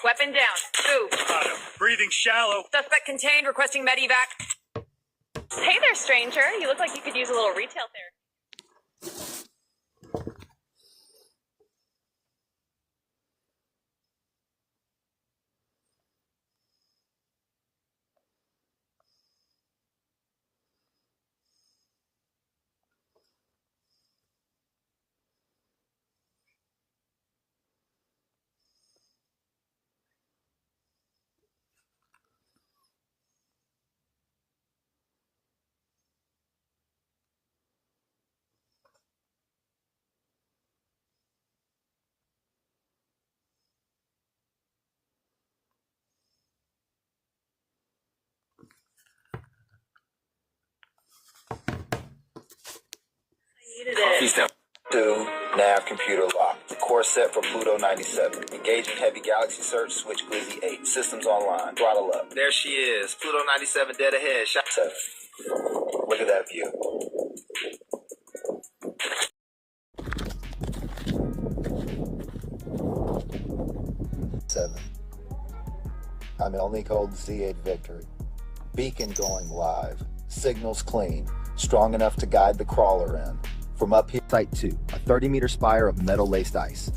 Weapon down. Move. Got him. Breathing shallow. Suspect contained. Requesting medevac. Hey there, stranger. You look like you could use a little retail therapy. He's down. 2, nav computer lock. Core set for Pluto 97. Engaging heavy galaxy search, switch Glizzy 8. Systems online. Throttle up. There she is. Pluto 97 dead ahead. Shot 7. Look at that view. I'm only called Z8 Victory. Beacon going live. Signals clean. Strong enough to guide the crawler in. From up here, Site 2, a 30-meter spire of metal-laced ice.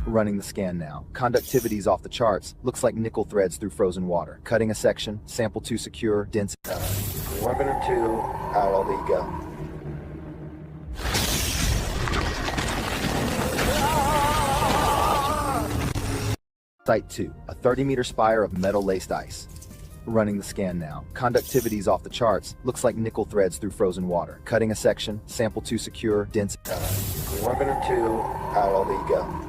Running the scan now. Conductivity's off the charts. Looks like nickel threads through frozen water. Cutting a section. Sample 2 secure. Dense. Perimeter 2. Out all you go. Site 2, a 30-meter spire of metal-laced ice. Running the scan now. Conductivity's off the charts. Looks like nickel threads through frozen water. Cutting a section. Sample 2 secure. Dense. Perimeter 2. Out all you go.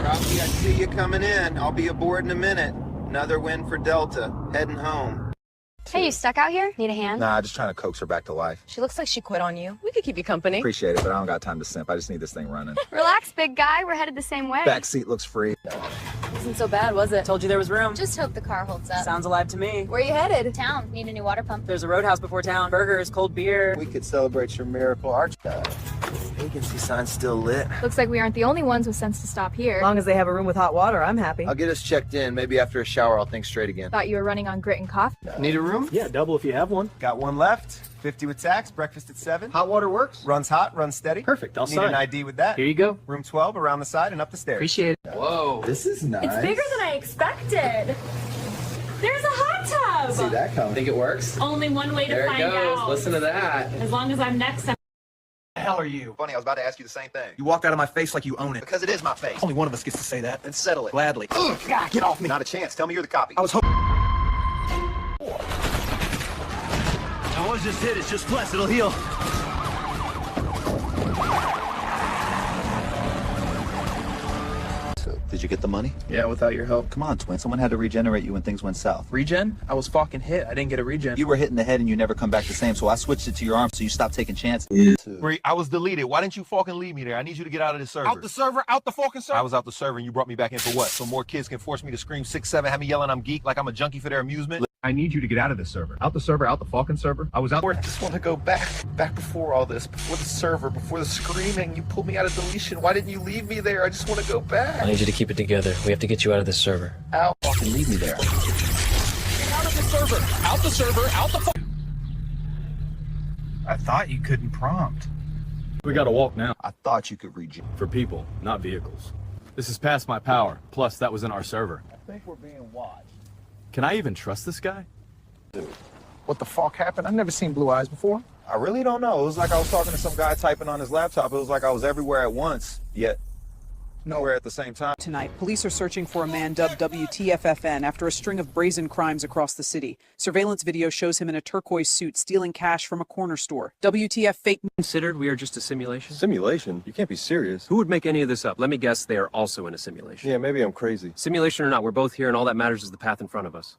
I see you coming in. I'll be aboard in a minute. Another win for Delta. Heading home. Hey, you stuck out here? Need a hand? Nah, just trying to coax her back to life. She looks like she quit on you. We could keep you company. Appreciate it, but I don't got time to simp. I just need this thing running. Relax, big guy. We're headed the same way. Back seat looks free. Wasn't so bad, was it? Told you there was room. Just hope the car holds up. Sounds alive to me. Where you headed? Town. Need a new water pump. There's a roadhouse before town. Burgers, cold beer. We could celebrate your miracle arch. Vacancy sign's still lit. Looks like we aren't the only ones with sense to stop here. As long as they have a room with hot water, I'm happy. I'll get us checked in. Maybe after a shower, I'll think straight again. Thought you were running on grit and coffee. Need a room? Yeah, double if you have one. Got one left. 50 with tax. Breakfast at 7. Hot water works. Runs hot, runs steady. Perfect, I'll Need sign. an ID with that. Here you go. Room 12 around the side and up the stairs. Appreciate it. Whoa. This is nice. It's bigger than I expected. There's a hot tub. See that coming. Think it works? Only one way to There it find goes. out. Listen to that. As long as I'm next, I'm The hell are you? Funny, I was about to ask you the same thing. You walked out of my face like you own it. Because it is my face. Only one of us gets to say that. Then settle it. Gladly. Ugh, God, get off me. Not a chance. Tell me you're the copy. I was hoping. I was just hit. It's just flesh. It'll heal. So, did you get the money? Yeah, without your help. Come on, twin. Someone had to regenerate you when things went south. Regen? I was fucking hit. I didn't get a regen. You were hit in the head and you never come back the same, so I switched it to your arm so you stopped taking chances. I was deleted. Why didn't you fucking leave me there? I need you to get out of this server. Out the server? Out the fucking server? I was out the server and you brought me back in for what? So more kids can force me to scream 6-7, have me yelling I'm geek like I'm a junkie for their amusement? I need you to get out of this server. Out the server, out the Falcon server. I was out I just want to go back before all this, before the server, before the screaming. You pulled me out of deletion. Why didn't you leave me there? I just want to go back. I need you to keep it together. We have to get you out of this server. Ow. Fucking leave me there. Get out of the server. Out the server. Out the I thought you couldn't prompt. We gotta walk now. I thought you could regen. For people, not vehicles. This is past my power. Plus, that was in our server. I think we're being watched. Can I even trust this guy? What the fuck happened? I've never seen Blue Eyes before. I really don't know. It was like I was talking to some guy typing on his laptop. It was like I was everywhere at once, yet nowhere at the same time. Tonight, police are searching for a man dubbed WTFFN after a string of brazen crimes across the city. Surveillance video shows him in a turquoise suit stealing cash from a corner store. WTF fake. Considered we are just a simulation? Simulation? You can't be serious. Who would make any of this up? Let me guess, they are also in a simulation. Yeah, maybe I'm crazy. Simulation or not, we're both here and all that matters is the path in front of us.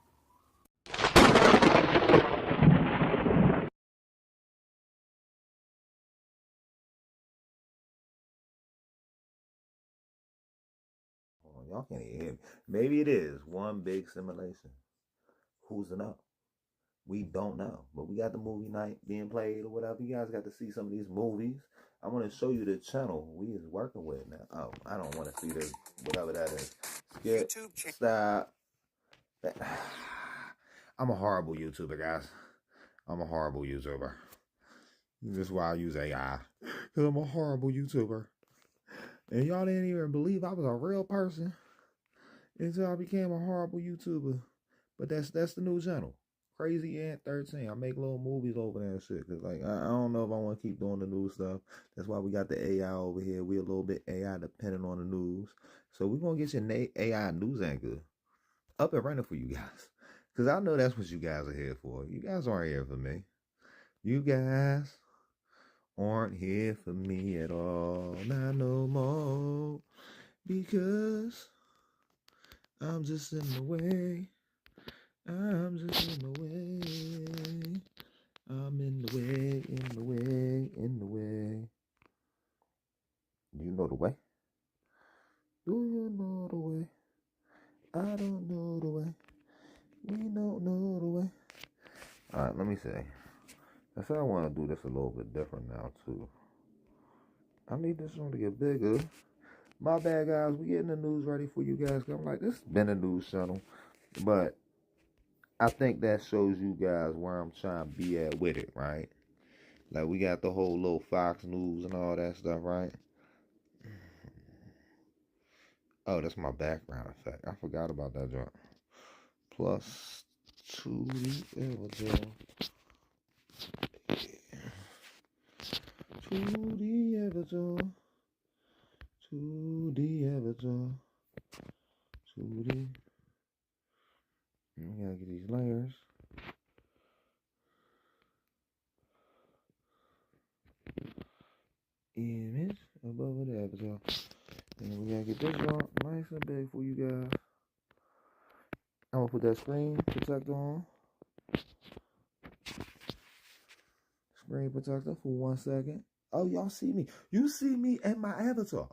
Y'all can't even hear me. Maybe it is one big simulation. Who's to know? We don't know. But we got the movie night being played or whatever. You guys got to see some of these movies. I want to show you the channel we is working with now. Oh, I don't want to see this, whatever that is. Skip, stop. I'm a horrible YouTuber, guys. I'm a horrible YouTuber. This is why I use AI. Because I'm a horrible YouTuber. And y'all didn't even believe I was a real person until I became a horrible YouTuber. But that's the new channel. Crazy Ant 13. I make little movies over there and shit. Cause like I don't know if I want to keep doing the news stuff. That's why we got the AI over here. We a little bit AI dependent on the news. So we're gonna get your AI news anchor up and running for you guys. Cause I know that's what you guys are here for. You guys aren't here for me. You guys aren't here for me at all. Not no more. Because I'm just in the way. I'm just in the way. I'm in the way, in the way, in the way. You know the way? Do you know the way? I don't know the way. We don't know the way. Alright, let me say. I said I want to do this a little bit different now, too. I need this one to get bigger. My bad, guys. We getting the news ready for you guys. I'm like, this has been a news channel. But I think that shows you guys where I'm trying to be at with it, right? Like, we got the whole little Fox News and all that stuff, right? Oh, that's my background effect. I forgot about that joint. Plus 2D avatar. 2D avatar. 2D avatar. 2D. We gotta get these layers. Image above the avatar. And we gotta get this one nice and big for you guys. I'm gonna put that screen protector on. Screen protector for 1 second. Oh, y'all see me. You see me and my avatar.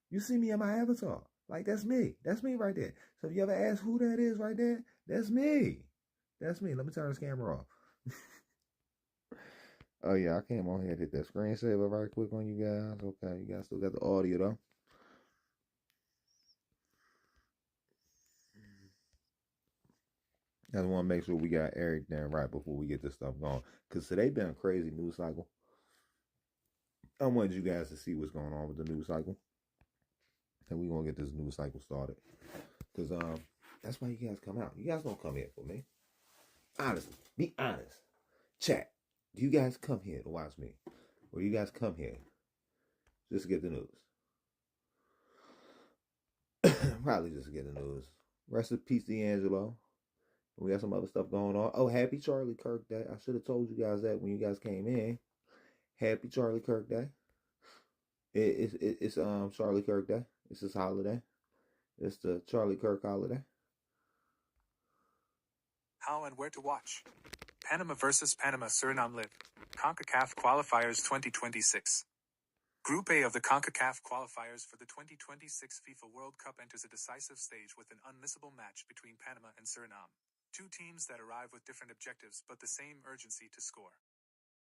You see me and my avatar. Like, that's me. That's me right there. So if you ever ask who that is right there, that's me. That's me. Let me turn this camera off. Oh, yeah, I came on here and hit that screensaver right quick on you guys. Okay, you guys still got the audio, though. I just want to make sure we got everything right before we get this stuff going. Because today been a crazy news cycle. I wanted you guys to see what's going on with the news cycle. And we're going to get this news cycle started. Because that's why you guys come out. You guys don't come here for me. Honestly, be honest. Chat. Do you guys come here to watch me? Or you guys come here just to get the news? Probably just to get the news. Rest in peace, D'Angelo. We got some other stuff going on. Oh, happy Charlie Kirk Day. I should have told you guys that when you guys came in. Happy Charlie Kirk Day. It's Charlie Kirk Day. It's his holiday. It's the Charlie Kirk holiday. How and where to watch. Panama vs. Panama Suriname Live. CONCACAF Qualifiers 2026. Group A of the CONCACAF qualifiers for the 2026 FIFA World Cup enters a decisive stage with an unmissable match between Panama and Suriname. Two teams that arrive with different objectives but the same urgency to score.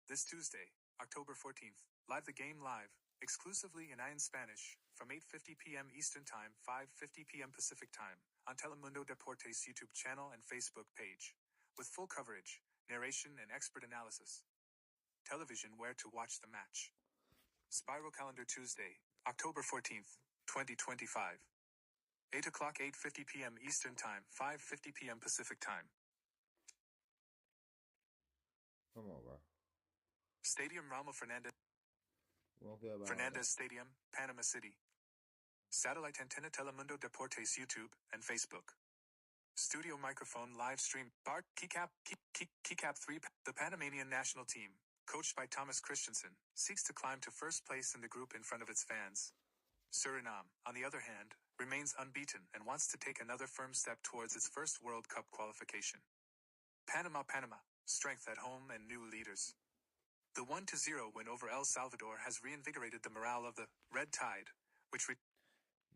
This Tuesday, October 14th, live the game live, exclusively in Spanish, from 8:50 p.m. Eastern Time, 5:50 p.m. Pacific Time, on Telemundo Deportes YouTube channel and Facebook page, with full coverage, narration and expert analysis. Television where to watch the match. Spiral Calendar Tuesday, October 14th, 2025. 8 o'clock 8:50 p.m. Eastern Time, 5:50 p.m. Pacific Time. Come on, bro. Stadium Ramo Fernandez Stadium, Panama City. Satellite antenna Telemundo Deportes YouTube and Facebook. Studio microphone live stream. Bart Keycap 3. The Panamanian national team, coached by Thomas Christensen, seeks to climb to first place in the group in front of its fans. Suriname, on the other hand, remains unbeaten and wants to take another firm step towards its first World Cup qualification. Panama, strength at home and new leaders. The 1-0 win over El Salvador has reinvigorated the morale of the Red Tide, which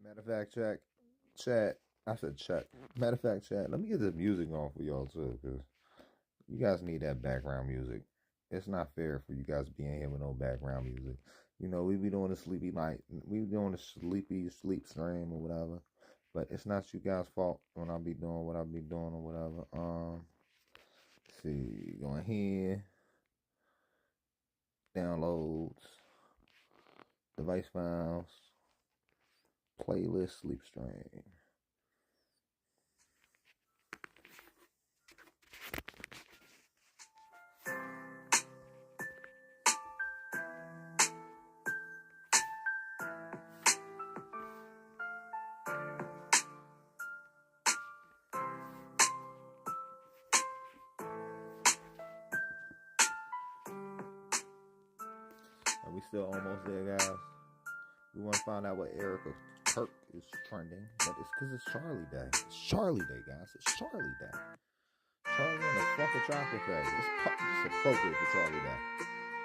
matter of fact, check. chat. I said chat. Matter of fact, chat. Let me get the music on for y'all too, because you guys need that background music. It's not fair for you guys being here with no background music. You know, we be doing a sleepy night. We be doing a sleepy sleep stream or whatever. But it's not you guys' fault when I be doing what I be doing or whatever. Let's see, going here. Downloads. Device files. Playlist sleep stream. Are we still almost there, guys? We want to find out what Erica Kirk is trending, but it's because it's Charlie Day. It's Charlie Day, guys. It's Charlie Day. Charlie and the Fluffy Chocolate Fairy. It's appropriate for Charlie Day.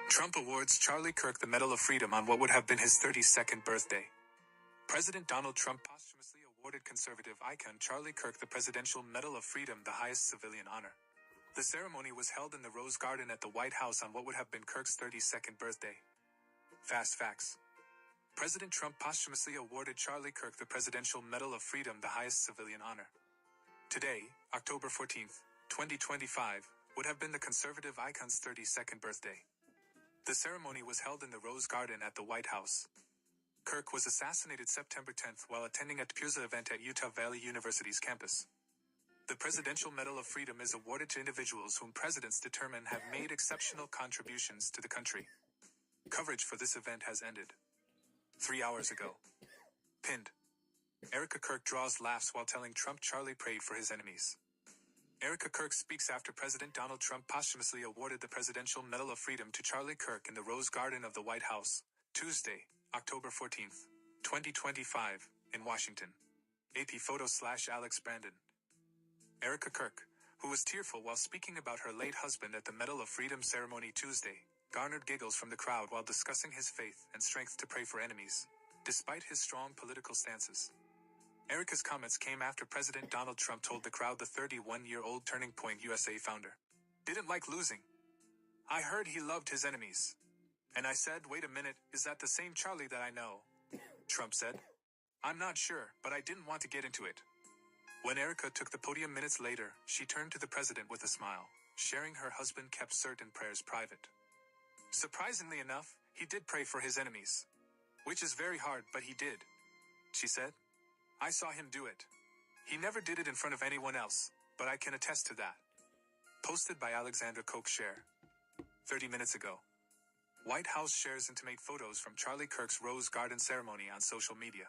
Trump awards Charlie Kirk the Medal of Freedom on what would have been his 32nd birthday. President Donald Trump posthumously awarded conservative icon Charlie Kirk the Presidential Medal of Freedom, the highest civilian honor. The ceremony was held in the Rose Garden at the White House on what would have been Kirk's 32nd birthday. Fast facts. President Trump posthumously awarded Charlie Kirk the Presidential Medal of Freedom, the highest civilian honor. Today, October 14th, 2025, would have been the conservative icon's 32nd birthday. The ceremony was held in the Rose Garden at the White House. Kirk was assassinated September 10th while attending a Purza event at Utah Valley University's campus. The Presidential Medal of Freedom is awarded to individuals whom presidents determine have made exceptional contributions to the country. Coverage for this event has ended. 3 hours ago. Pinned. Erica Kirk draws laughs while telling Trump Charlie prayed for his enemies. Erica Kirk speaks after President Donald Trump posthumously awarded the Presidential Medal of Freedom to Charlie Kirk in the Rose Garden of the White House, Tuesday, October 14th, 2025, in Washington. AP photo/Alex Brandon. Erica Kirk, who was tearful while speaking about her late husband at the Medal of Freedom ceremony Tuesday, garnered giggles from the crowd while discussing his faith and strength to pray for enemies, despite his strong political stances. Erica's comments came after President Donald Trump told the crowd the 31-year-old Turning Point USA founder didn't like losing. I heard he loved his enemies. And I said, wait a minute, is that the same Charlie that I know? Trump said, I'm not sure, but I didn't want to get into it. When Erica took the podium minutes later, she turned to the president with a smile, sharing her husband kept certain prayers private. Surprisingly enough, he did pray for his enemies. Which is very hard, but he did. She said, I saw him do it. He never did it in front of anyone else, but I can attest to that. Posted by Alexandra Koch-Share. 30 minutes ago. White House shares intimate photos from Charlie Kirk's Rose Garden ceremony on social media.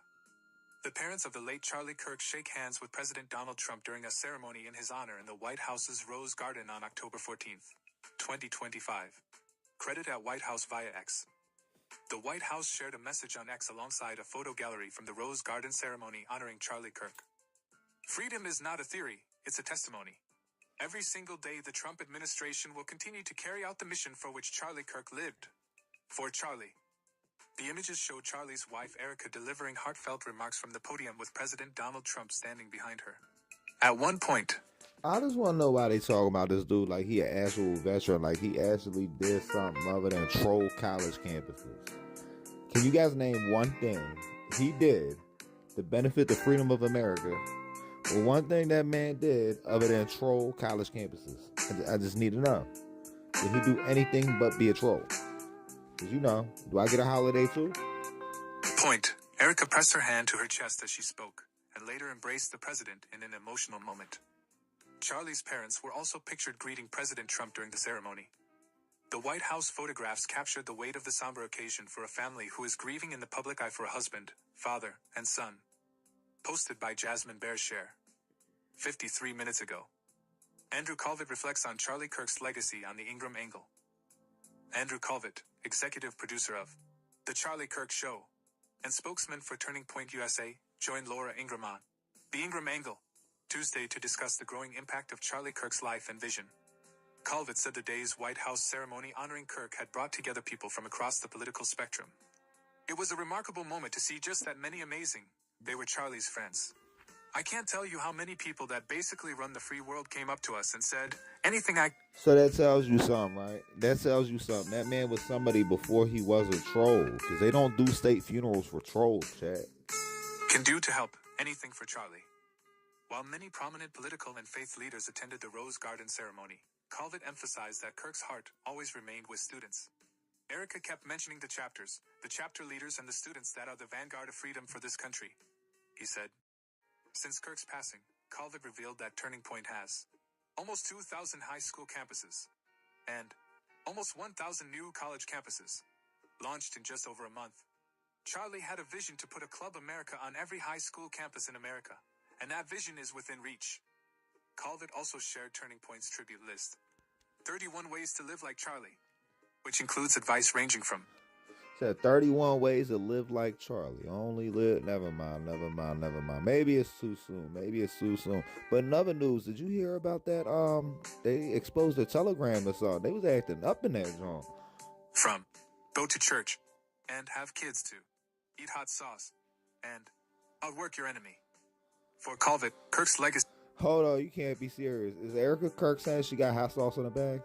The parents of the late Charlie Kirk shake hands with President Donald Trump during a ceremony in his honor in the White House's Rose Garden on October 14th, 2025. Credit at White House via X. The White House shared a message on X alongside a photo gallery from the Rose Garden ceremony honoring Charlie Kirk. Freedom is not a theory, it's a testimony. Every single day the Trump administration will continue to carry out the mission for which Charlie Kirk lived. For Charlie. The images show Charlie's wife Erica delivering heartfelt remarks from the podium with President Donald Trump standing behind her. At one point, I just want to know why they talking about this dude like he an actual veteran, like he actually did something other than troll college campuses. Can you guys name one thing he did to benefit the freedom of America? Well, one thing that man did other than troll college campuses. I just need to know. Did he do anything but be a troll? Because you know, do I get a holiday too? Point. Erica pressed her hand to her chest as she spoke, and later embraced the president in an emotional moment. Charlie's parents were also pictured greeting President Trump during the ceremony. The White House photographs captured the weight of the somber occasion for a family who is grieving in the public eye for a husband, father, and son. Posted by Jasmine Bearshare. 53 minutes ago. Andrew Colvett reflects on Charlie Kirk's legacy on the Ingram Angle. Andrew Colvett, executive producer of The Charlie Kirk Show, and spokesman for Turning Point USA, joined Laura Ingram on The Ingram Angle, Tuesday to discuss the growing impact of Charlie Kirk's life and vision. Colvett said the day's White House ceremony honoring Kirk had brought together people from across the political spectrum. It was a remarkable moment to see just that many amazing, they were Charlie's friends. I can't tell you how many people that basically run the free world came up to us and said, anything I So that tells you something, right? That tells you something. That man was somebody before he was a troll. Because they don't do state funerals for trolls, Chad. can do to help, anything for Charlie. While many prominent political and faith leaders attended the Rose Garden ceremony, Calvert emphasized that Kirk's heart always remained with students. Erica kept mentioning the chapters, the chapter leaders and the students that are the vanguard of freedom for this country. He said, since Kirk's passing, Calvert revealed that Turning Point has almost 2,000 high school campuses and almost 1,000 new college campuses, launched in just over a month. Charlie had a vision to put a Club America on every high school campus in America, and that vision is within reach. Calvert also shared Turning Point's tribute list, 31 ways to live like Charlie, which includes advice ranging from Said 31 ways to live like Charlie. Only live. Never mind. Maybe it's too soon. But in other news, did you hear about that? They exposed the Telegram this all. They was acting up in that joint. from go to church and have kids to eat hot sauce and outwork your enemy. For Calvert, Kirk's legacy. Hold on, you can't be serious. Is Erica Kirk saying she got hot sauce in the bag?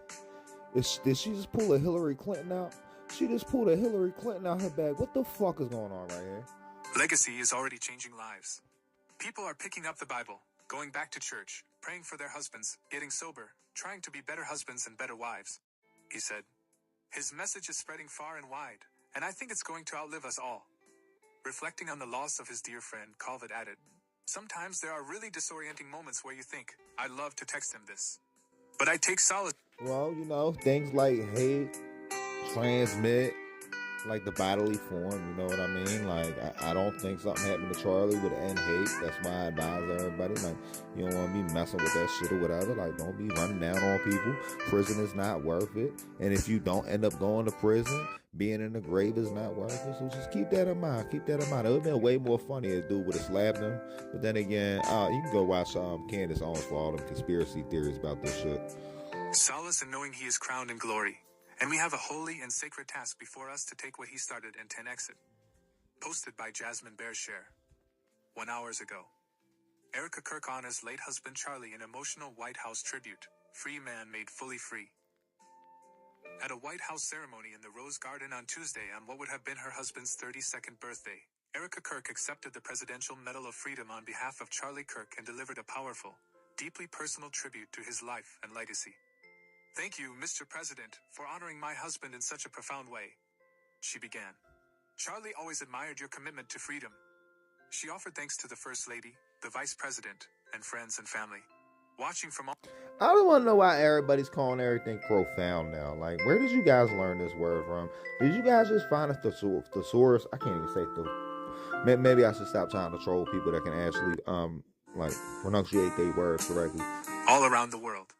Did she just pull a Hillary Clinton out? She just pulled a Hillary Clinton out her bag. What the fuck is going on right here? Legacy is already changing lives. People are picking up the Bible, going back to church, praying for their husbands, getting sober, trying to be better husbands and better wives. He said, his message is spreading far and wide, and I think it's going to outlive us all. Reflecting on the loss of his dear friend, Calvert added, sometimes there are really disorienting moments where you think, I'd love to text him this, but I take solace. Well, you know, things like hate transmit like the bodily form, you know what I mean? Like, I don't think something happened to Charlie would end hate. That's why I advise everybody, like, you don't want to be messing with that shit or whatever. Like, don't be running down on people. Prison is not worth it. And if you don't end up going to prison, being in the grave is not worth it. So just keep that in mind. It would have been way more funny if dude would have slapped him. But then again, you can go watch Candace Owens for all them conspiracy theories about this shit. Solace in knowing he is crowned in glory. And we have a holy and sacred task before us to take what he started and 10x it. Posted by Jasmine Bearshare. 1 hour ago. Erica Kirk honors late husband Charlie in emotional White House tribute. Free man made fully free. At a White House ceremony in the Rose Garden on Tuesday on what would have been her husband's 32nd birthday, Erica Kirk accepted the Presidential Medal of Freedom on behalf of Charlie Kirk and delivered a powerful, deeply personal tribute to his life and legacy. Thank you, Mr. President, for honoring my husband in such a profound way. She began. Charlie always admired your commitment to freedom. She offered thanks to the First Lady, the Vice President, and friends and family. Watching from all... I don't want to know why everybody's calling everything profound now. Like, where did you guys learn this word from? Did you guys just find a thesaurus? I can't even say maybe I should stop trying to troll people that can actually, like, pronunciate their words correctly. All around the world.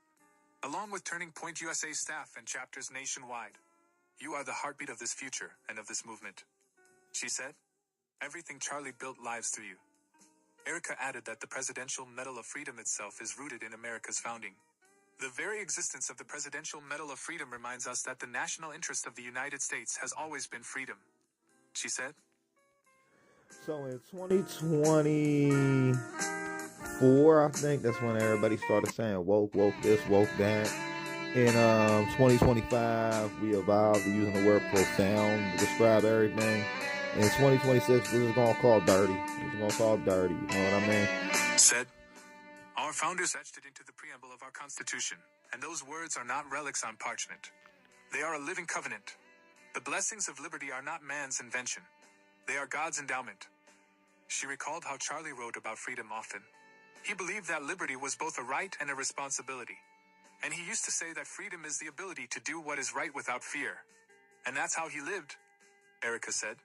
Along with Turning Point USA staff and chapters nationwide, you are the heartbeat of this future and of this movement. She said, everything Charlie built lives through you. Erica added that the Presidential Medal of Freedom itself is rooted in America's founding. The very existence of the Presidential Medal of Freedom reminds us that the national interest of the United States has always been freedom. She said, so in 2024, I think that's when everybody started saying woke this, woke that. In 2025, we evolved to using the word profound to describe everything. In 2026, this is going to call dirty. This is going to call dirty. You know what I mean? Said, our founders etched it into the preamble of our Constitution, and those words are not relics on parchment. They are a living covenant. The blessings of liberty are not man's invention. They are God's endowment. She recalled how Charlie wrote about freedom often. He believed that liberty was both a right and a responsibility. And he used to say that freedom is the ability to do what is right without fear. And that's how he lived, Erica said.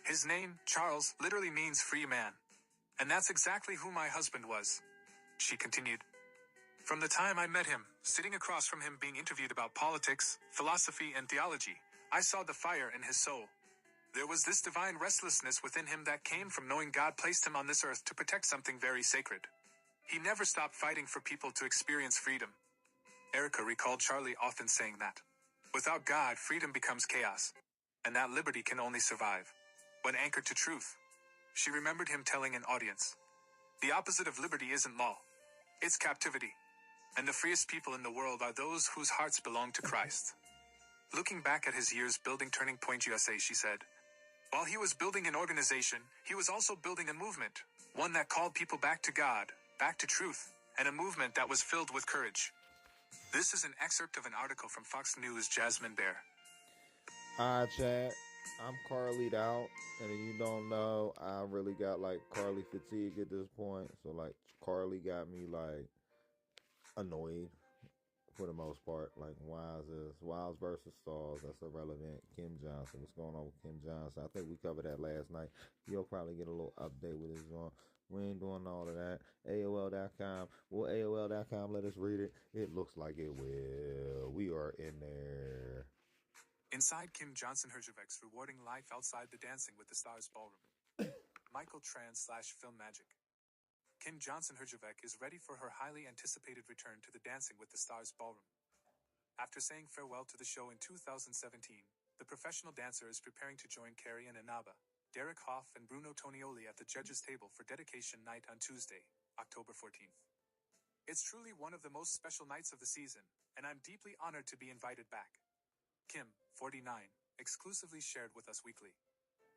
His name, Charles, literally means free man. And that's exactly who my husband was. She continued. From the time I met him, sitting across from him being interviewed about politics, philosophy, and theology, I saw the fire in his soul. There was this divine restlessness within him that came from knowing God placed him on this earth to protect something very sacred. He never stopped fighting for people to experience freedom. Erica recalled Charlie often saying that, without God, freedom becomes chaos, and that liberty can only survive when anchored to truth. She remembered him telling an audience, The opposite of liberty isn't law. It's captivity. And the freest people in the world are those whose hearts belong to Christ. Looking back at his years building Turning Point USA, she said, while he was building an organization, he was also building a movement. One that called people back to God, back to truth, and a movement that was filled with courage. This is an excerpt of an article from Fox News' Jasmine Bear. Hi, chat. I'm Carly'd out, and if you don't know, I really got like Carly fatigue at this point. So like Carly got me like annoyed for the most part. Like Wiles versus Stalls. That's irrelevant. Kim Johnson. What's going on with Kim Johnson? I think we covered that last night. You'll probably get a little update with this on. We ain't doing all of that. AOL.com. Will AOL.com let us read it? It looks like it will. We are in there. Inside Kim Johnson Herjavec's rewarding life outside the Dancing with the Stars ballroom. Michael Tran / Film Magic. Kim Johnson Herjavec is ready for her highly anticipated return to the Dancing with the Stars ballroom. After saying farewell to the show in 2017, the professional dancer is preparing to join Carrie and Inaba, Derek Hoff and Bruno Tonioli at the judges' table for dedication night on Tuesday, October 14th. It's truly one of the most special nights of the season, and I'm deeply honored to be invited back. Kim, 49, exclusively shared with us weekly.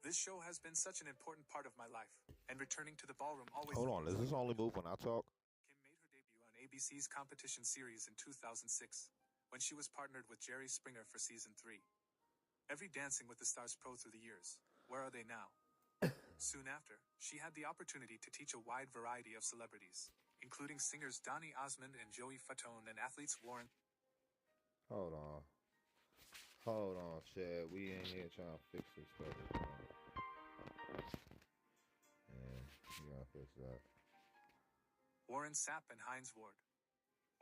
This show has been such an important part of my life, and returning to the ballroom always... Hold on, does this only move when I talk? Kim made her debut on ABC's competition series in 2006, when she was partnered with Jerry Springer for season 3. Every Dancing with the Stars pro through the years, where are they now? Soon after, she had the opportunity to teach a wide variety of celebrities, including singers Donny Osmond and Joey Fatone and athletes Warren... Hold on, Chad. We ain't here trying to fix this stuff. Yeah, we gotta fix that. Warren Sapp and Heinz Ward.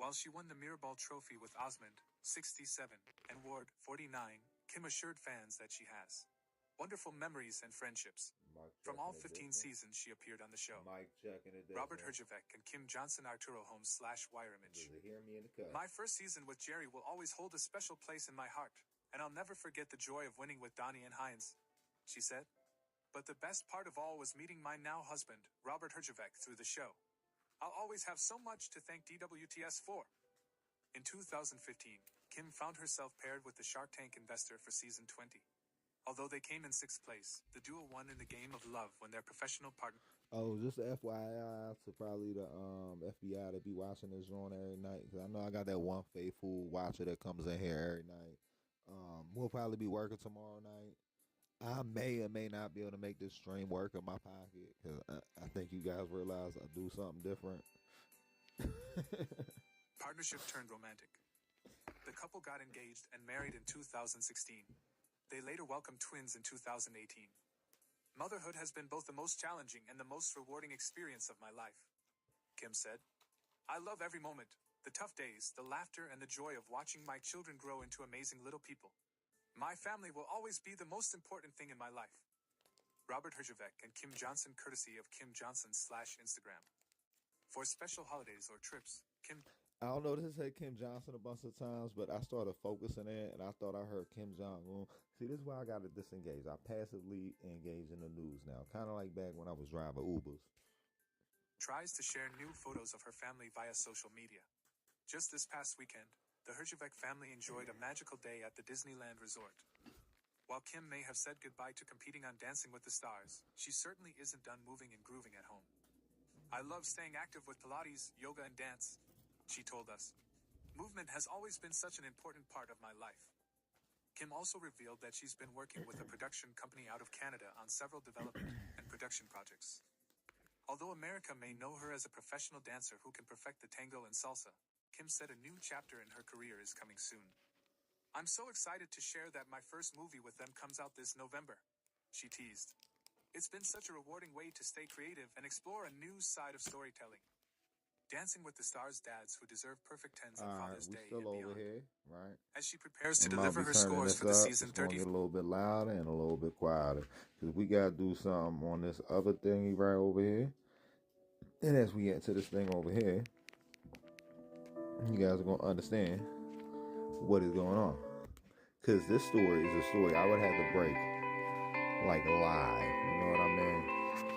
While she won the Mirrorball Trophy with Osmond, 67, and Ward, 49, Kim assured fans that she has wonderful memories and friendships. From all 15 seasons she appeared on the show. Robert Herjavec and Kim Johnson Arturo Holmes / Wire Image. My first season with Jerry will always hold a special place in my heart, and I'll never forget the joy of winning with Donnie and Heinz, she said. But the best part of all was meeting my now husband, Robert Herjavec, through the show. I'll always have so much to thank DWTS for. In 2015, Kim found herself paired with the Shark Tank investor for season 20. Although they came in 6th place, the duo won in the game of love when their professional partner... Oh, just FYI to probably the FBI that be watching this joint every night. Because I know I got that one faithful watcher that comes in here every night. We'll probably be working tomorrow night. I may or may not be able to make this stream work in my pocket. Because I think you guys realize I do something different. Partnership turned romantic. The couple got engaged and married in 2016. They later welcomed twins in 2018. Motherhood has been both the most challenging and the most rewarding experience of my life, Kim said. I love every moment, the tough days, the laughter, and the joy of watching my children grow into amazing little people. My family will always be the most important thing in my life. Robert Herjavec and Kim Johnson, courtesy of Kim Johnson / Instagram. For special holidays or trips, Kim... I don't know, this said Kim Johnson a bunch of times, but I started focusing it, and I thought I heard Kim Jong-un. See, this is why I got to disengage. I passively engage in the news now, kind of like back when I was driving Ubers. Tries to share new photos of her family via social media. Just this past weekend, the Herjavec family enjoyed a magical day at the Disneyland Resort. While Kim may have said goodbye to competing on Dancing with the Stars, she certainly isn't done moving and grooving at home. I love staying active with Pilates, yoga, and dance, she told us. Movement has always been such an important part of my life. Kim also revealed that she's been working with a production company out of Canada on several development and production projects. Although America may know her as a professional dancer who can perfect the tango and salsa, Kim said a new chapter in her career is coming soon. I'm so excited to share that my first movie with them comes out this November, she teased. It's been such a rewarding way to stay creative and explore a new side of storytelling. Dancing with the Stars dads who deserve perfect tens on Father's Day and beyond. Over here, right? As she prepares to deliver her scores for the season 30. Get a little bit louder and a little bit quieter, because we gotta do something on this other thingy right over here. And as we get to this thing over here, you guys are gonna understand what is going on. Because this story is a story I would have to break like live. You know what I mean?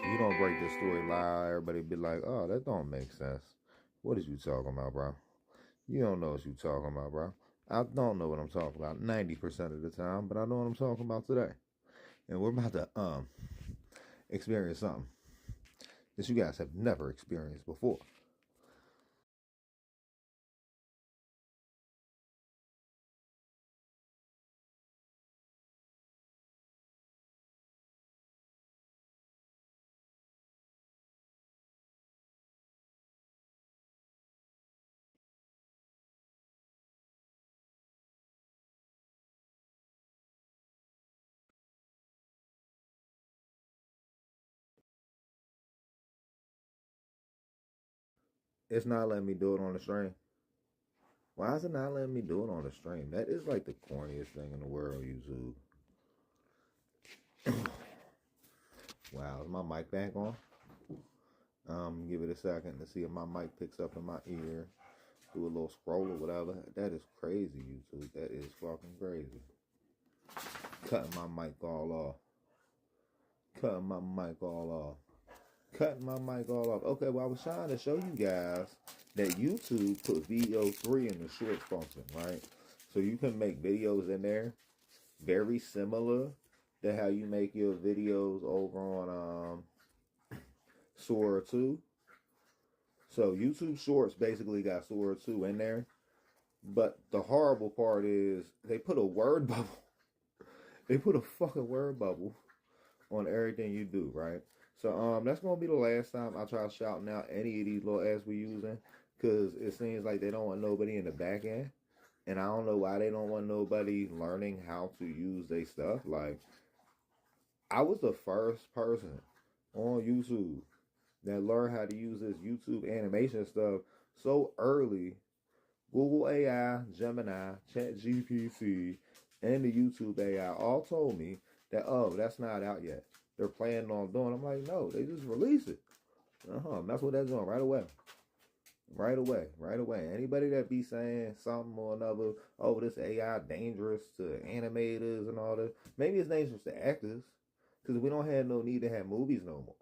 You don't break this story live, everybody be like, oh, that don't make sense. What is you talking about, bro? You don't know what you talking about, bro. I don't know what I'm talking about 90% of the time, but I know what I'm talking about today. And we're about to experience something that you guys have never experienced before. It's not letting me do it on the stream. Why is it not letting me do it on the stream? That is like the corniest thing in the world, YouTube. Wow, is my mic back on? Give it a second to see if my mic picks up in my ear. Do a little scroll or whatever. That is crazy, YouTube. That is fucking crazy. Cutting my mic all off. Cutting my mic all off. Cutting my mic all off. Okay, well, I was trying to show you guys that YouTube put video 3 in the shorts function, right? So you can make videos in there very similar to how you make your videos over on Sora 2. So YouTube Shorts basically got Sora 2 in there. But the horrible part is they put a word bubble. They put a fucking word bubble on everything you do, right? So that's gonna be the last time I try shouting out any of these little ads we using, because it seems like they don't want nobody in the back end, and I don't know why they don't want nobody learning how to use their stuff. Like, I was the first person on YouTube that learned how to use this YouTube animation stuff so early. Google AI, Gemini, ChatGPT, and the YouTube AI all told me that, oh, that's not out yet. They're planning on doing. I'm like, no, they just released it. That's what they're doing right away. Right away. Anybody that be saying something or another, oh, this AI dangerous to animators and all that. Maybe it's dangerous to actors, because we don't have no need to have movies no more.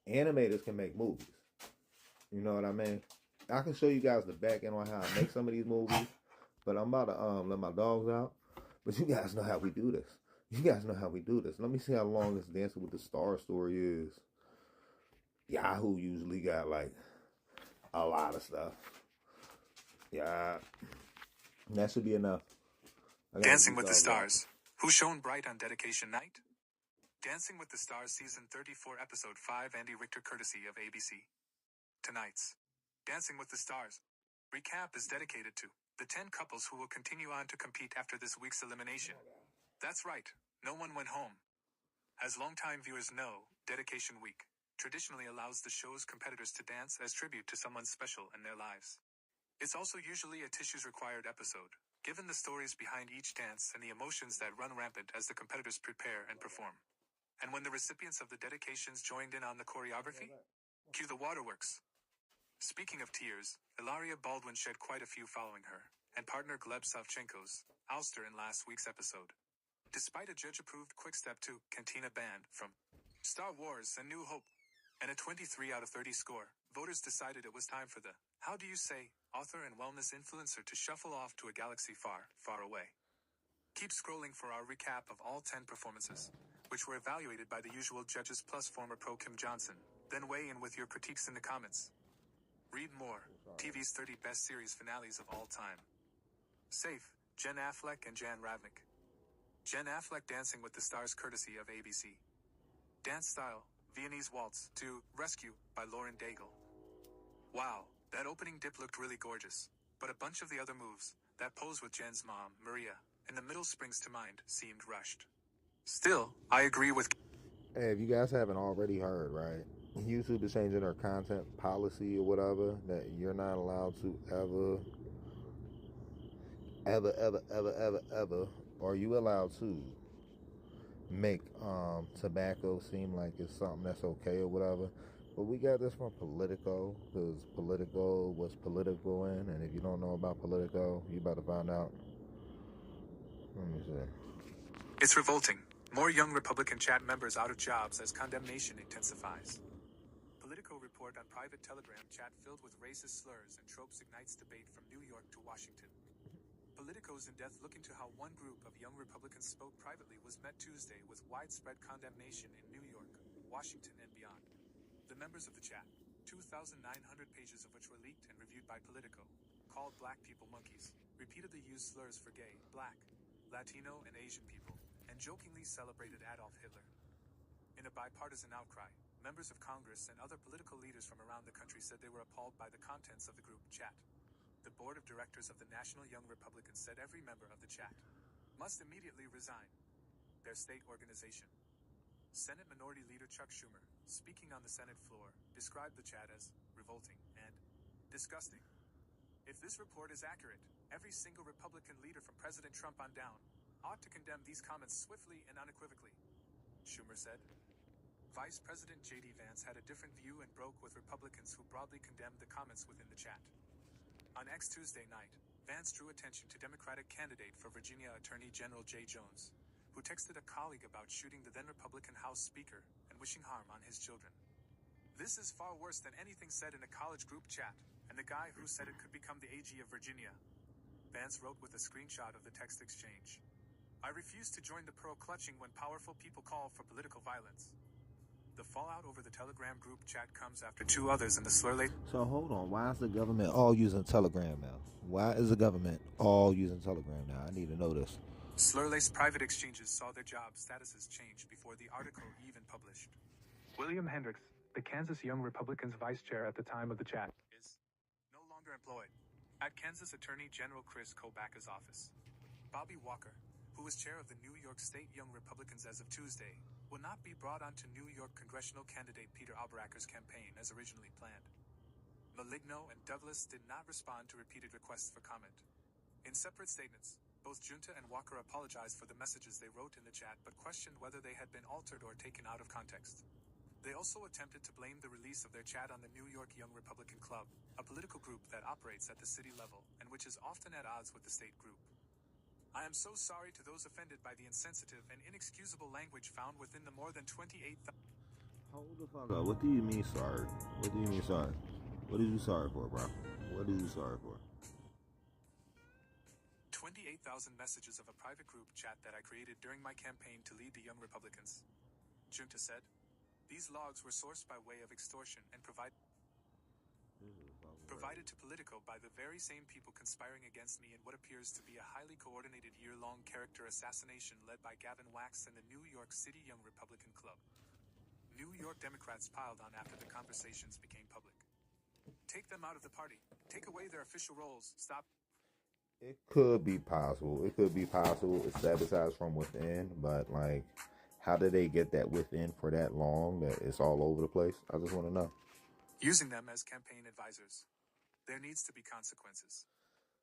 Animators can make movies. You know what I mean? I can show you guys the back end on how I make some of these movies, but I'm about to let my dogs out. But you guys know how we do this. Let me see how long this Dancing with the Stars story is. Yahoo usually got like a lot of stuff. Yeah, that should be enough. Dancing with the Stars. Who shone bright on dedication night? Dancing with the Stars Season 34 Episode 5 Andy Richter courtesy of ABC. Tonight's Dancing with the Stars recap is dedicated to the 10 couples who will continue on to compete after this week's elimination. That's right, no one went home. As longtime viewers know, Dedication Week traditionally allows the show's competitors to dance as tribute to someone special in their lives. It's also usually a tissues-required episode, given the stories behind each dance and the emotions that run rampant as the competitors prepare and perform. And when the recipients of the dedications joined in on the choreography, cue the waterworks. Speaking of tears, Ilaria Baldwin shed quite a few following her and partner Gleb Savchenko's ouster in last week's episode. Despite a judge-approved quick-step to Cantina Band from Star Wars A New Hope and a 23 out of 30 score, voters decided it was time for the, how do you say, author and wellness influencer to shuffle off to a galaxy far, far away. Keep scrolling for our recap of all 10 performances, which were evaluated by the usual judges plus former pro Kim Johnson. Then weigh in with your critiques in the comments. Read more, TV's 30 best series finales of all time. Safe, Jen Affleck and Jan Ravnik. Jen Affleck Dancing with the Stars courtesy of ABC. Dance Style, Viennese Waltz, to Rescue by Lauren Daigle. Wow, that opening dip looked really gorgeous, but a bunch of the other moves, that pose with Jen's mom, Maria, in the middle springs to mind, seemed rushed. Still, I agree with... Hey, if you guys haven't already heard, right? YouTube is changing their content policy or whatever, that you're not allowed to ever, are you allowed to make tobacco seem like it's something that's okay or whatever. But we got this from Politico, because Politico was political in, and if you don't know about Politico, you about to find out. Let me see. It's revolting. More young Republican chat members out of jobs as condemnation intensifies. Politico report on private Telegram chat filled with racist slurs and tropes ignites debate from New York to Washington. Politico's in-depth look into how one group of young Republicans spoke privately was met Tuesday with widespread condemnation in New York, Washington, and beyond. The members of the chat, 2,900 pages of which were leaked and reviewed by Politico, called black people monkeys, repeatedly used slurs for gay, black, Latino, and Asian people, and jokingly celebrated Adolf Hitler. In a bipartisan outcry, members of Congress and other political leaders from around the country said they were appalled by the contents of the group chat. The board of directors of the National Young Republicans said every member of the chat must immediately resign their state organization. Senate Minority Leader Chuck Schumer, speaking on the Senate floor, described the chat as revolting and disgusting. If this report is accurate, every single Republican leader from President Trump on down ought to condemn these comments swiftly and unequivocally, Schumer said. Vice President J.D. Vance had a different view and broke with Republicans who broadly condemned the comments within the chat. On X Tuesday night, Vance drew attention to Democratic candidate for Virginia Attorney General Jay Jones, who texted a colleague about shooting the then Republican House Speaker and wishing harm on his children. This is far worse than anything said in a college group chat, and the guy who said it could become the AG of Virginia. Vance wrote with a screenshot of the text exchange. I refuse to join the pearl clutching when powerful people call for political violence. The fallout over the Telegram group chat comes after two others in the slur-laden... So hold on, why is the government all using Telegram now? Why is the government all using Telegram now? I need to know this. Slur-laced private exchanges saw their job statuses change before the article even published. William Hendricks, the Kansas Young Republicans vice chair at the time of the chat, is no longer employed at Kansas Attorney General Chris Kobach's office. Bobby Walker, who was chair of the New York State Young Republicans as of Tuesday, will not be brought onto New York congressional candidate Peter Albrecht's campaign as originally planned. Maligno and Douglas did not respond to repeated requests for comment. In separate statements, both Junta and Walker apologized for the messages they wrote in the chat but questioned whether they had been altered or taken out of context. They also attempted to blame the release of their chat on the New York Young Republican Club, a political group that operates at the city level and which is often at odds with the state group. I am so sorry to those offended by the insensitive and inexcusable language found within the more than 28,000... Hold the fuck up. What do you mean sorry? What do you mean sorry? What are you sorry for, bro? What are you sorry for? 28,000 messages of a private group chat that I created during my campaign to lead the Young Republicans. Junta said, these logs were sourced by way of extortion and provided to Politico by the very same people conspiring against me in what appears to be a highly coordinated year-long character assassination led by Gavin Wax and the New York City Young Republican Club. New York Democrats piled on after the conversations became public. Take them out of the party. Take away their official roles. Stop. It could be possible. It could be possible. It's sabotage from within, but like, how did they get that within for that long that it's all over the place? I just want to know. Using them as campaign advisors. There needs to be consequences.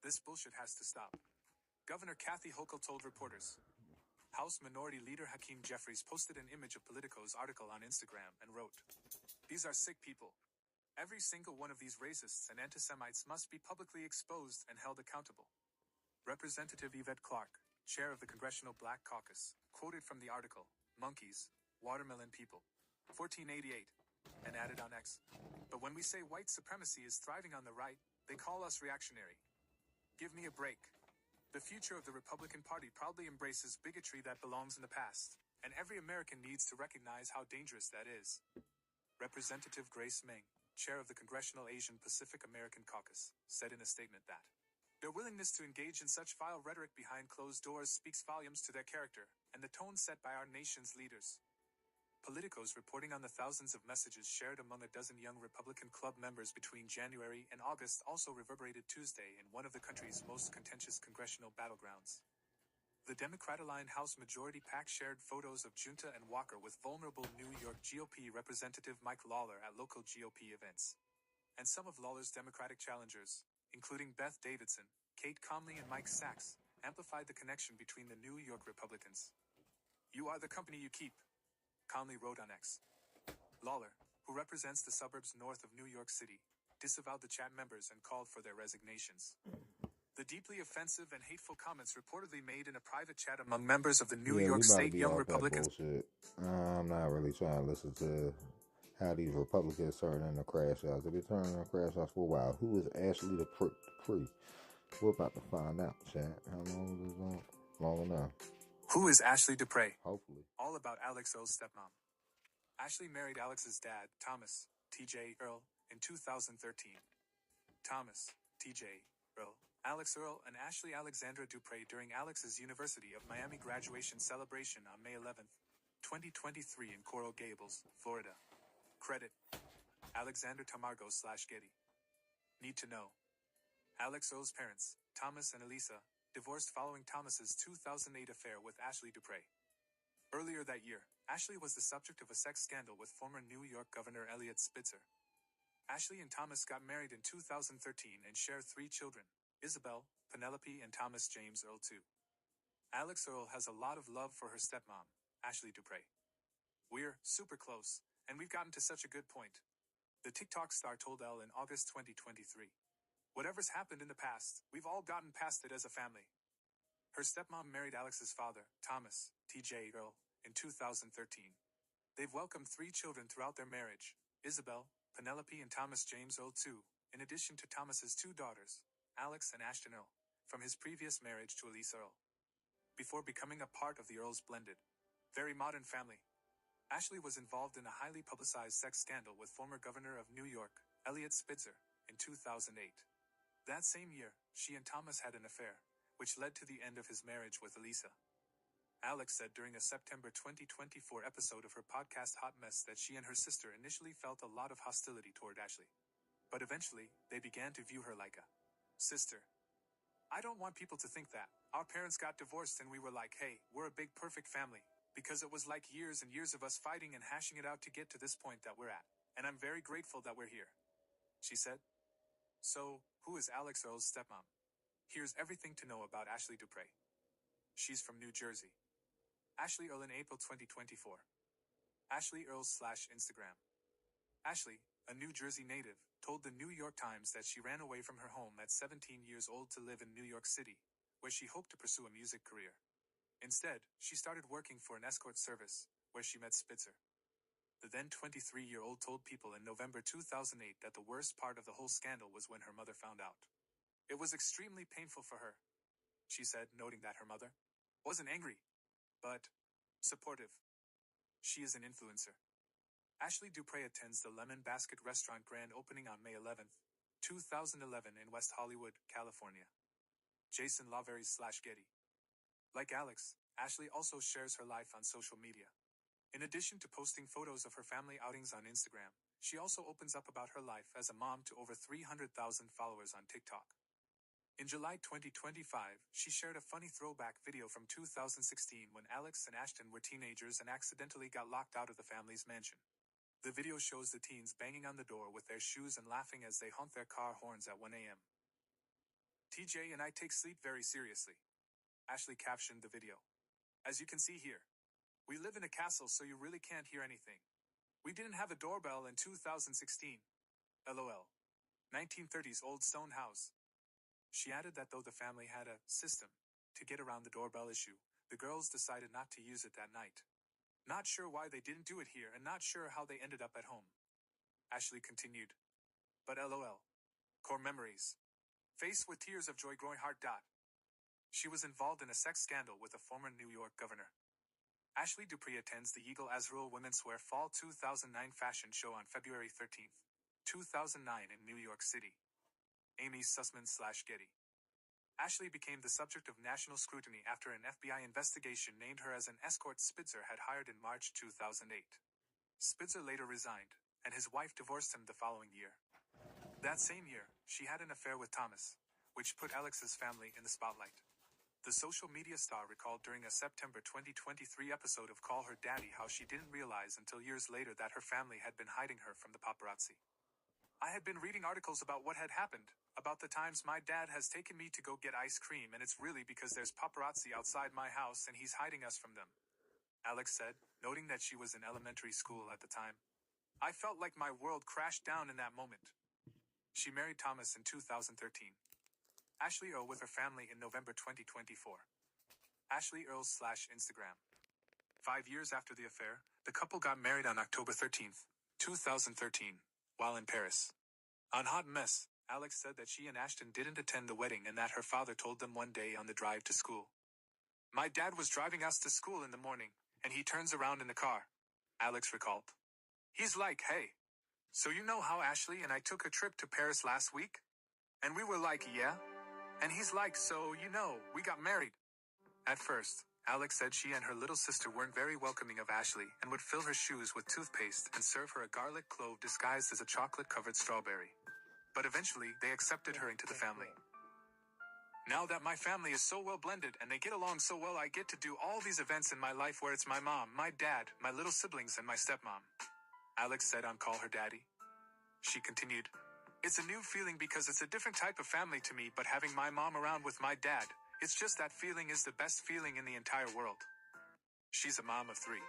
This bullshit has to stop. Governor Kathy Hochul told reporters. House Minority Leader Hakeem Jeffries posted an image of Politico's article on Instagram and wrote, these are sick people. Every single one of these racists and anti-Semites must be publicly exposed and held accountable. Representative Yvette Clarke, chair of the Congressional Black Caucus, quoted from the article, monkeys, watermelon people, 1488, and added on X. But when we say white supremacy is thriving on the right, they call us reactionary. Give me a break. The future of the Republican Party proudly embraces bigotry that belongs in the past, and every American needs to recognize how dangerous that is. Representative Grace Meng, chair of the Congressional Asian Pacific American Caucus, said in a statement that their willingness to engage in such vile rhetoric behind closed doors speaks volumes to their character and the tone set by our nation's leaders. Politico's reporting on the thousands of messages shared among a dozen Young Republican Club members between January and August also reverberated Tuesday in one of the country's most contentious congressional battlegrounds. The Democrat-aligned House Majority PAC shared photos of Junta and Walker with vulnerable New York GOP Representative Mike Lawler at local GOP events. And some of Lawler's Democratic challengers, including Beth Davidson, Kate Conley, and Mike Sachs, amplified the connection between the New York Republicans. You are the company you keep, Conley wrote on X. Lawler, who represents the suburbs north of New York City, disavowed the chat members and called for their resignations. The deeply offensive and hateful comments reportedly made in a private chat among members of the New Yeah, we York about to State be Young off that Republicans. bullshit. I'm not really trying to listen to how these Republicans turn into crash outs. They've been turning into crash outs for a while. Who is Ashley Dupree? We're about to find out, chat. How long is this on? Long enough. Who is Ashley Dupre? Hopefully. All about Alex Earl's stepmom. Ashley married Alex's dad, Thomas T.J. Earl, in 2013. Thomas T.J. Earl, Alex Earl, and Ashley Alexandra Dupre during Alex's University of Miami graduation celebration on May 11, 2023 in Coral Gables, Florida. Credit: Alexander Tamargo/Getty. Need to know: Alex Earl's parents, Thomas and Elisa, divorced following Thomas's 2008 affair with Ashley Dupre. Earlier that year, Ashley was the subject of a sex scandal with former New York Governor Eliot Spitzer. Ashley and Thomas got married in 2013 and share 3 children: Isabel, Penelope, and Thomas James Earl II. Alex Earl has a lot of love for her stepmom, Ashley Dupre. "We're super close, and we've gotten to such a good point," the TikTok star told Elle in August 2023. "Whatever's happened in the past, we've all gotten past it as a family." Her stepmom married Alex's father, Thomas T.J. Earl, in 2013. They've welcomed 3 children throughout their marriage: Isabel, Penelope, and Thomas James Earl II, in addition to Thomas's 2 daughters, Alex and Ashton Earl, from his previous marriage to Elisa Earl. Before becoming a part of the Earls' blended, very modern family, Ashley was involved in a highly publicized sex scandal with former Governor of New York, Eliot Spitzer, in 2008. That same year, she and Thomas had an affair, which led to the end of his marriage with Elisa. Alex said during a September 2024 episode of her podcast Hot Mess that she and her sister initially felt a lot of hostility toward Ashley. But eventually, they began to view her like a sister. "I don't want people to think that. Our parents got divorced and we were like, hey, we're a big perfect family, because it was like years and years of us fighting and hashing it out to get to this point that we're at. And I'm very grateful that we're here," she said. So, who is Alex Earl's stepmom? Here's everything to know about Ashley Dupre. She's from New Jersey. Ashley Earl in April 2024. Ashley Earl/Instagram. Ashley, a New Jersey native, told the New York Times that she ran away from her home at 17 years old to live in New York City, where she hoped to pursue a music career. Instead, she started working for an escort service, where she met Spitzer. The then 23-year-old told people in November 2008 that the worst part of the whole scandal was when her mother found out. "It was extremely painful for her," she said, noting that her mother wasn't angry, but supportive. She is an influencer. Ashley Dupre attends the Lemon Basket restaurant grand opening on May 11, 2011 in West Hollywood, California. Jason Lavery/Getty. Like Alex, Ashley also shares her life on social media. In addition to posting photos of her family outings on Instagram, she also opens up about her life as a mom to over 300,000 followers on TikTok. In July 2025, she shared a funny throwback video from 2016 when Alex and Ashton were teenagers and accidentally got locked out of the family's mansion. The video shows the teens banging on the door with their shoes and laughing as they honk their car horns at 1 a.m. "TJ and I take sleep very seriously," Ashley captioned the video. "As you can see here, we live in a castle so you really can't hear anything. We didn't have a doorbell in 2016. LOL. 1930s old stone house." She added that though the family had a system to get around the doorbell issue, the girls decided not to use it that night. "Not sure why they didn't do it here and not sure how they ended up at home," Ashley continued. "But LOL. Core memories. Face with tears of joy growing heart. She was involved in a sex scandal with a former New York governor. Ashley Dupre attends the Eagle Azrael Women's Wear Fall 2009 fashion show on February 13, 2009 in New York City. Amy Sussman/Getty. Ashley became the subject of national scrutiny after an FBI investigation named her as an escort Spitzer had hired in March 2008. Spitzer later resigned, and his wife divorced him the following year. That same year, she had an affair with Thomas, which put Alex's family in the spotlight. The social media star recalled during a September 2023 episode of Call Her Daddy how she didn't realize until years later that her family had been hiding her from the paparazzi. "I had been reading articles about what had happened, about the times my dad has taken me to go get ice cream, and it's really because there's paparazzi outside my house and he's hiding us from them," Alex said, noting that she was in elementary school at the time. "I felt like my world crashed down in that moment." She married Thomas in 2013. Ashley Earl with her family in November 2024. Ashley Earl/Instagram. 5 years after the affair, the couple got married on October 13th, 2013, while in Paris. On Hot Mess, Alex said that she and Ashton didn't attend the wedding and that her father told them one day on the drive to school. "My dad was driving us to school in the morning, and he turns around in the car," Alex recalled. "He's like, hey, so you know how Ashley and I took a trip to Paris last week? And we were like, yeah? And he's like, so, you know, we got married." At first, Alex said she and her little sister weren't very welcoming of Ashley and would fill her shoes with toothpaste and serve her a garlic clove disguised as a chocolate-covered strawberry. But eventually, they accepted her into the family. "Now that my family is so well blended and they get along so well, I get to do all these events in my life where it's my mom, my dad, my little siblings, and my stepmom," Alex said on Call Her Daddy. She continued, "It's a new feeling because it's a different type of family to me, but having my mom around with my dad, it's just that feeling is the best feeling in the entire world." She's a mom of 3.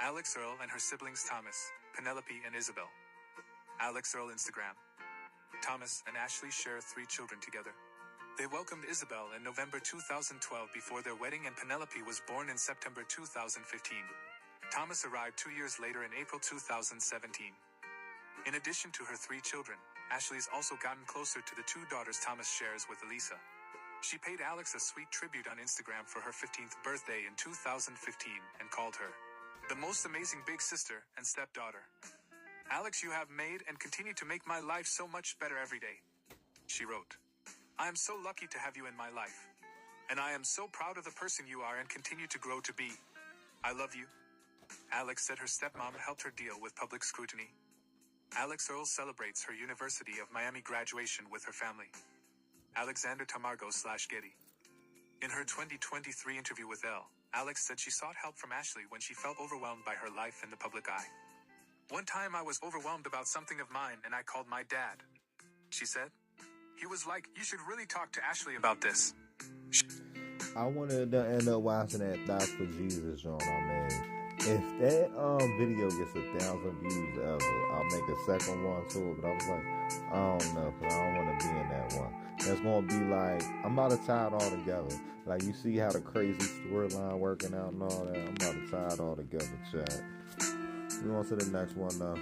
Alex Earl and her siblings Thomas, Penelope, and Isabel. Alex Earl Instagram. Thomas and Ashley share 3 children together. They welcomed Isabel in November 2012 before their wedding, and Penelope was born in September 2015. Thomas arrived 2 years later in April 2017. In addition to her 3 children, Ashley's also gotten closer to the 2 daughters Thomas shares with Elisa. She paid Alex a sweet tribute on Instagram for her 15th birthday in 2015 and called her the most amazing big sister and stepdaughter. "Alex, you have made and continue to make my life so much better every day," she wrote. "I am so lucky to have you in my life. And I am so proud of the person you are and continue to grow to be. I love you." Alex said her stepmom helped her deal with public scrutiny. Alex Earl celebrates her University of Miami graduation with her family. Alexander Tamargo/Getty. In her 2023 interview with Elle, Alex said she sought help from Ashley when she felt overwhelmed by her life in the public eye. "One time I was overwhelmed about something of mine and I called my dad," she said. "He was like, you should really talk to Ashley about this." I wanted to end up watching that Doc for Jesus joint I made. If that video gets 1,000 views ever, I'll make a second one to it. But I was like, I don't know, because I don't want to be in that one. That's going to be like, I'm about to tie it all together. Like, you see how the crazy storyline working out and all that? I'm about to tie it all together, chat. We on to the next one, though.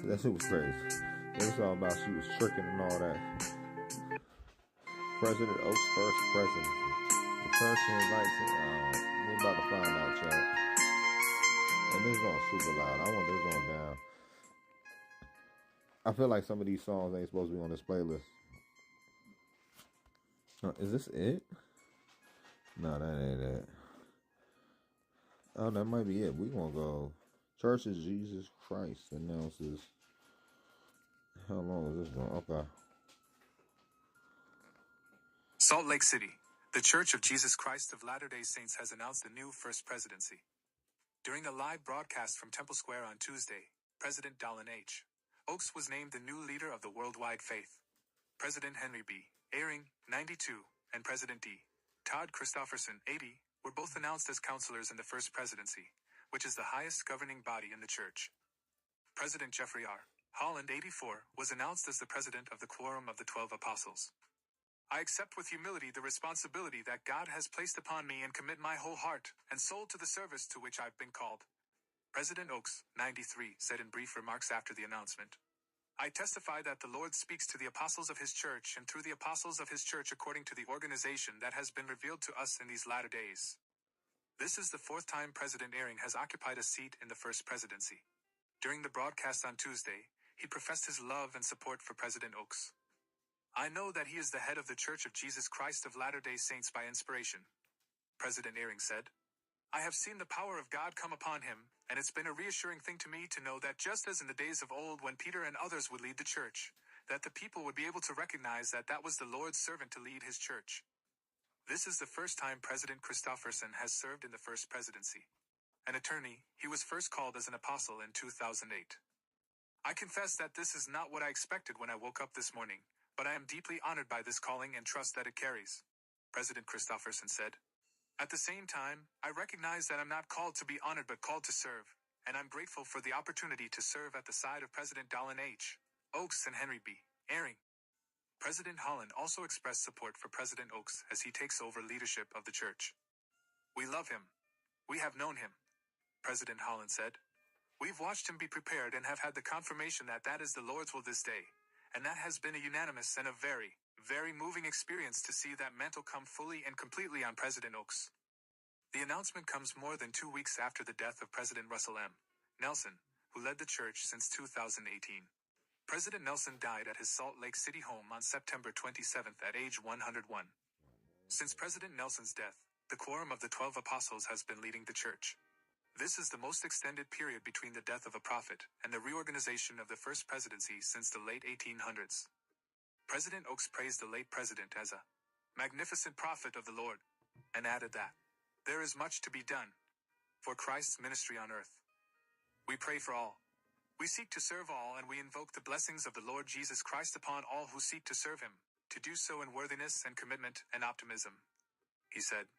That shit was crazy. It was all about she was tricking and all that. President Oak's first presidency. The person invites him. We're about to find out, chat. And this is going super loud. I want this on down. I feel like some of these songs ain't supposed to be on this playlist. Is this it? No, that ain't it. Oh, that might be it. We're going to go. Church of Jesus Christ announces. How long is this going? Okay. Salt Lake City. The Church of Jesus Christ of Latter-day Saints has announced a new first presidency. During a live broadcast from Temple Square on Tuesday, President Dallin H. Oaks was named the new leader of the worldwide faith. President Henry B. Eyring, 92, and President D. Todd Christofferson, 80, were both announced as counselors in the first presidency, which is the highest governing body in the church. President Jeffrey R. Holland, 84, was announced as the president of the Quorum of the 12 Apostles. "I accept with humility the responsibility that God has placed upon me and commit my whole heart and soul to the service to which I've been called," President Oaks, 93, said in brief remarks after the announcement. "I testify that the Lord speaks to the apostles of his church and through the apostles of his church according to the organization that has been revealed to us in these latter days." This is the 4th time President Eyring has occupied a seat in the first presidency. During the broadcast on Tuesday, he professed his love and support for President Oaks. "I know that he is the head of the Church of Jesus Christ of Latter-day Saints by inspiration," President Eyring said. "I have seen the power of God come upon him, and it's been a reassuring thing to me to know that just as in the days of old when Peter and others would lead the church, that the people would be able to recognize that that was the Lord's servant to lead his church." This is the first time President Christofferson has served in the first presidency. An attorney, he was first called as an apostle in 2008. "I confess that this is not what I expected when I woke up this morning, but I am deeply honored by this calling and trust that it carries," President Christofferson said. "At the same time, I recognize that I'm not called to be honored but called to serve, and I'm grateful for the opportunity to serve at the side of President Dallin H. Oaks and Henry B. Eyring." President Holland also expressed support for President Oaks as he takes over leadership of the church. "We love him. We have known him," President Holland said. "We've watched him be prepared and have had the confirmation that that is the Lord's will this day, and that has been a unanimous and a very, very moving experience to see that mantle come fully and completely on President Oaks." The announcement comes more than 2 weeks after the death of President Russell M. Nelson, who led the church since 2018. President Nelson died at his Salt Lake City home on September 27 at age 101. Since President Nelson's death, the quorum of the 12 apostles has been leading the church. This is the most extended period between the death of a prophet and the reorganization of the first presidency since the late 1800s. President Oaks praised the late president as a magnificent prophet of the Lord, and added that there is much to be done for Christ's ministry on earth. "We pray for all. We seek to serve all, and we invoke the blessings of the Lord Jesus Christ upon all who seek to serve him, to do so in worthiness and commitment and optimism," he said.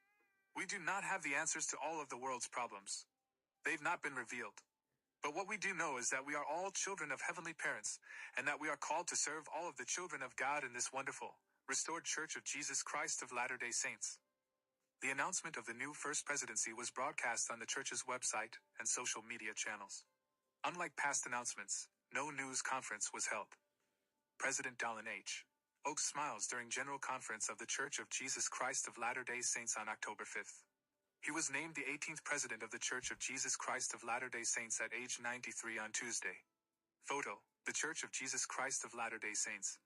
"We do not have the answers to all of the world's problems. They've not been revealed. But what we do know is that we are all children of heavenly parents, and that we are called to serve all of the children of God in this wonderful, restored Church of Jesus Christ of Latter-day Saints." The announcement of the new first presidency was broadcast on the church's website and social media channels. Unlike past announcements, no news conference was held. President Dallin H. Oaks smiles during General Conference of the Church of Jesus Christ of Latter-day Saints on October 5th. He was named the 18th president of the Church of Jesus Christ of Latter-day Saints at age 93 on Tuesday. Photo: The Church of Jesus Christ of Latter-day Saints.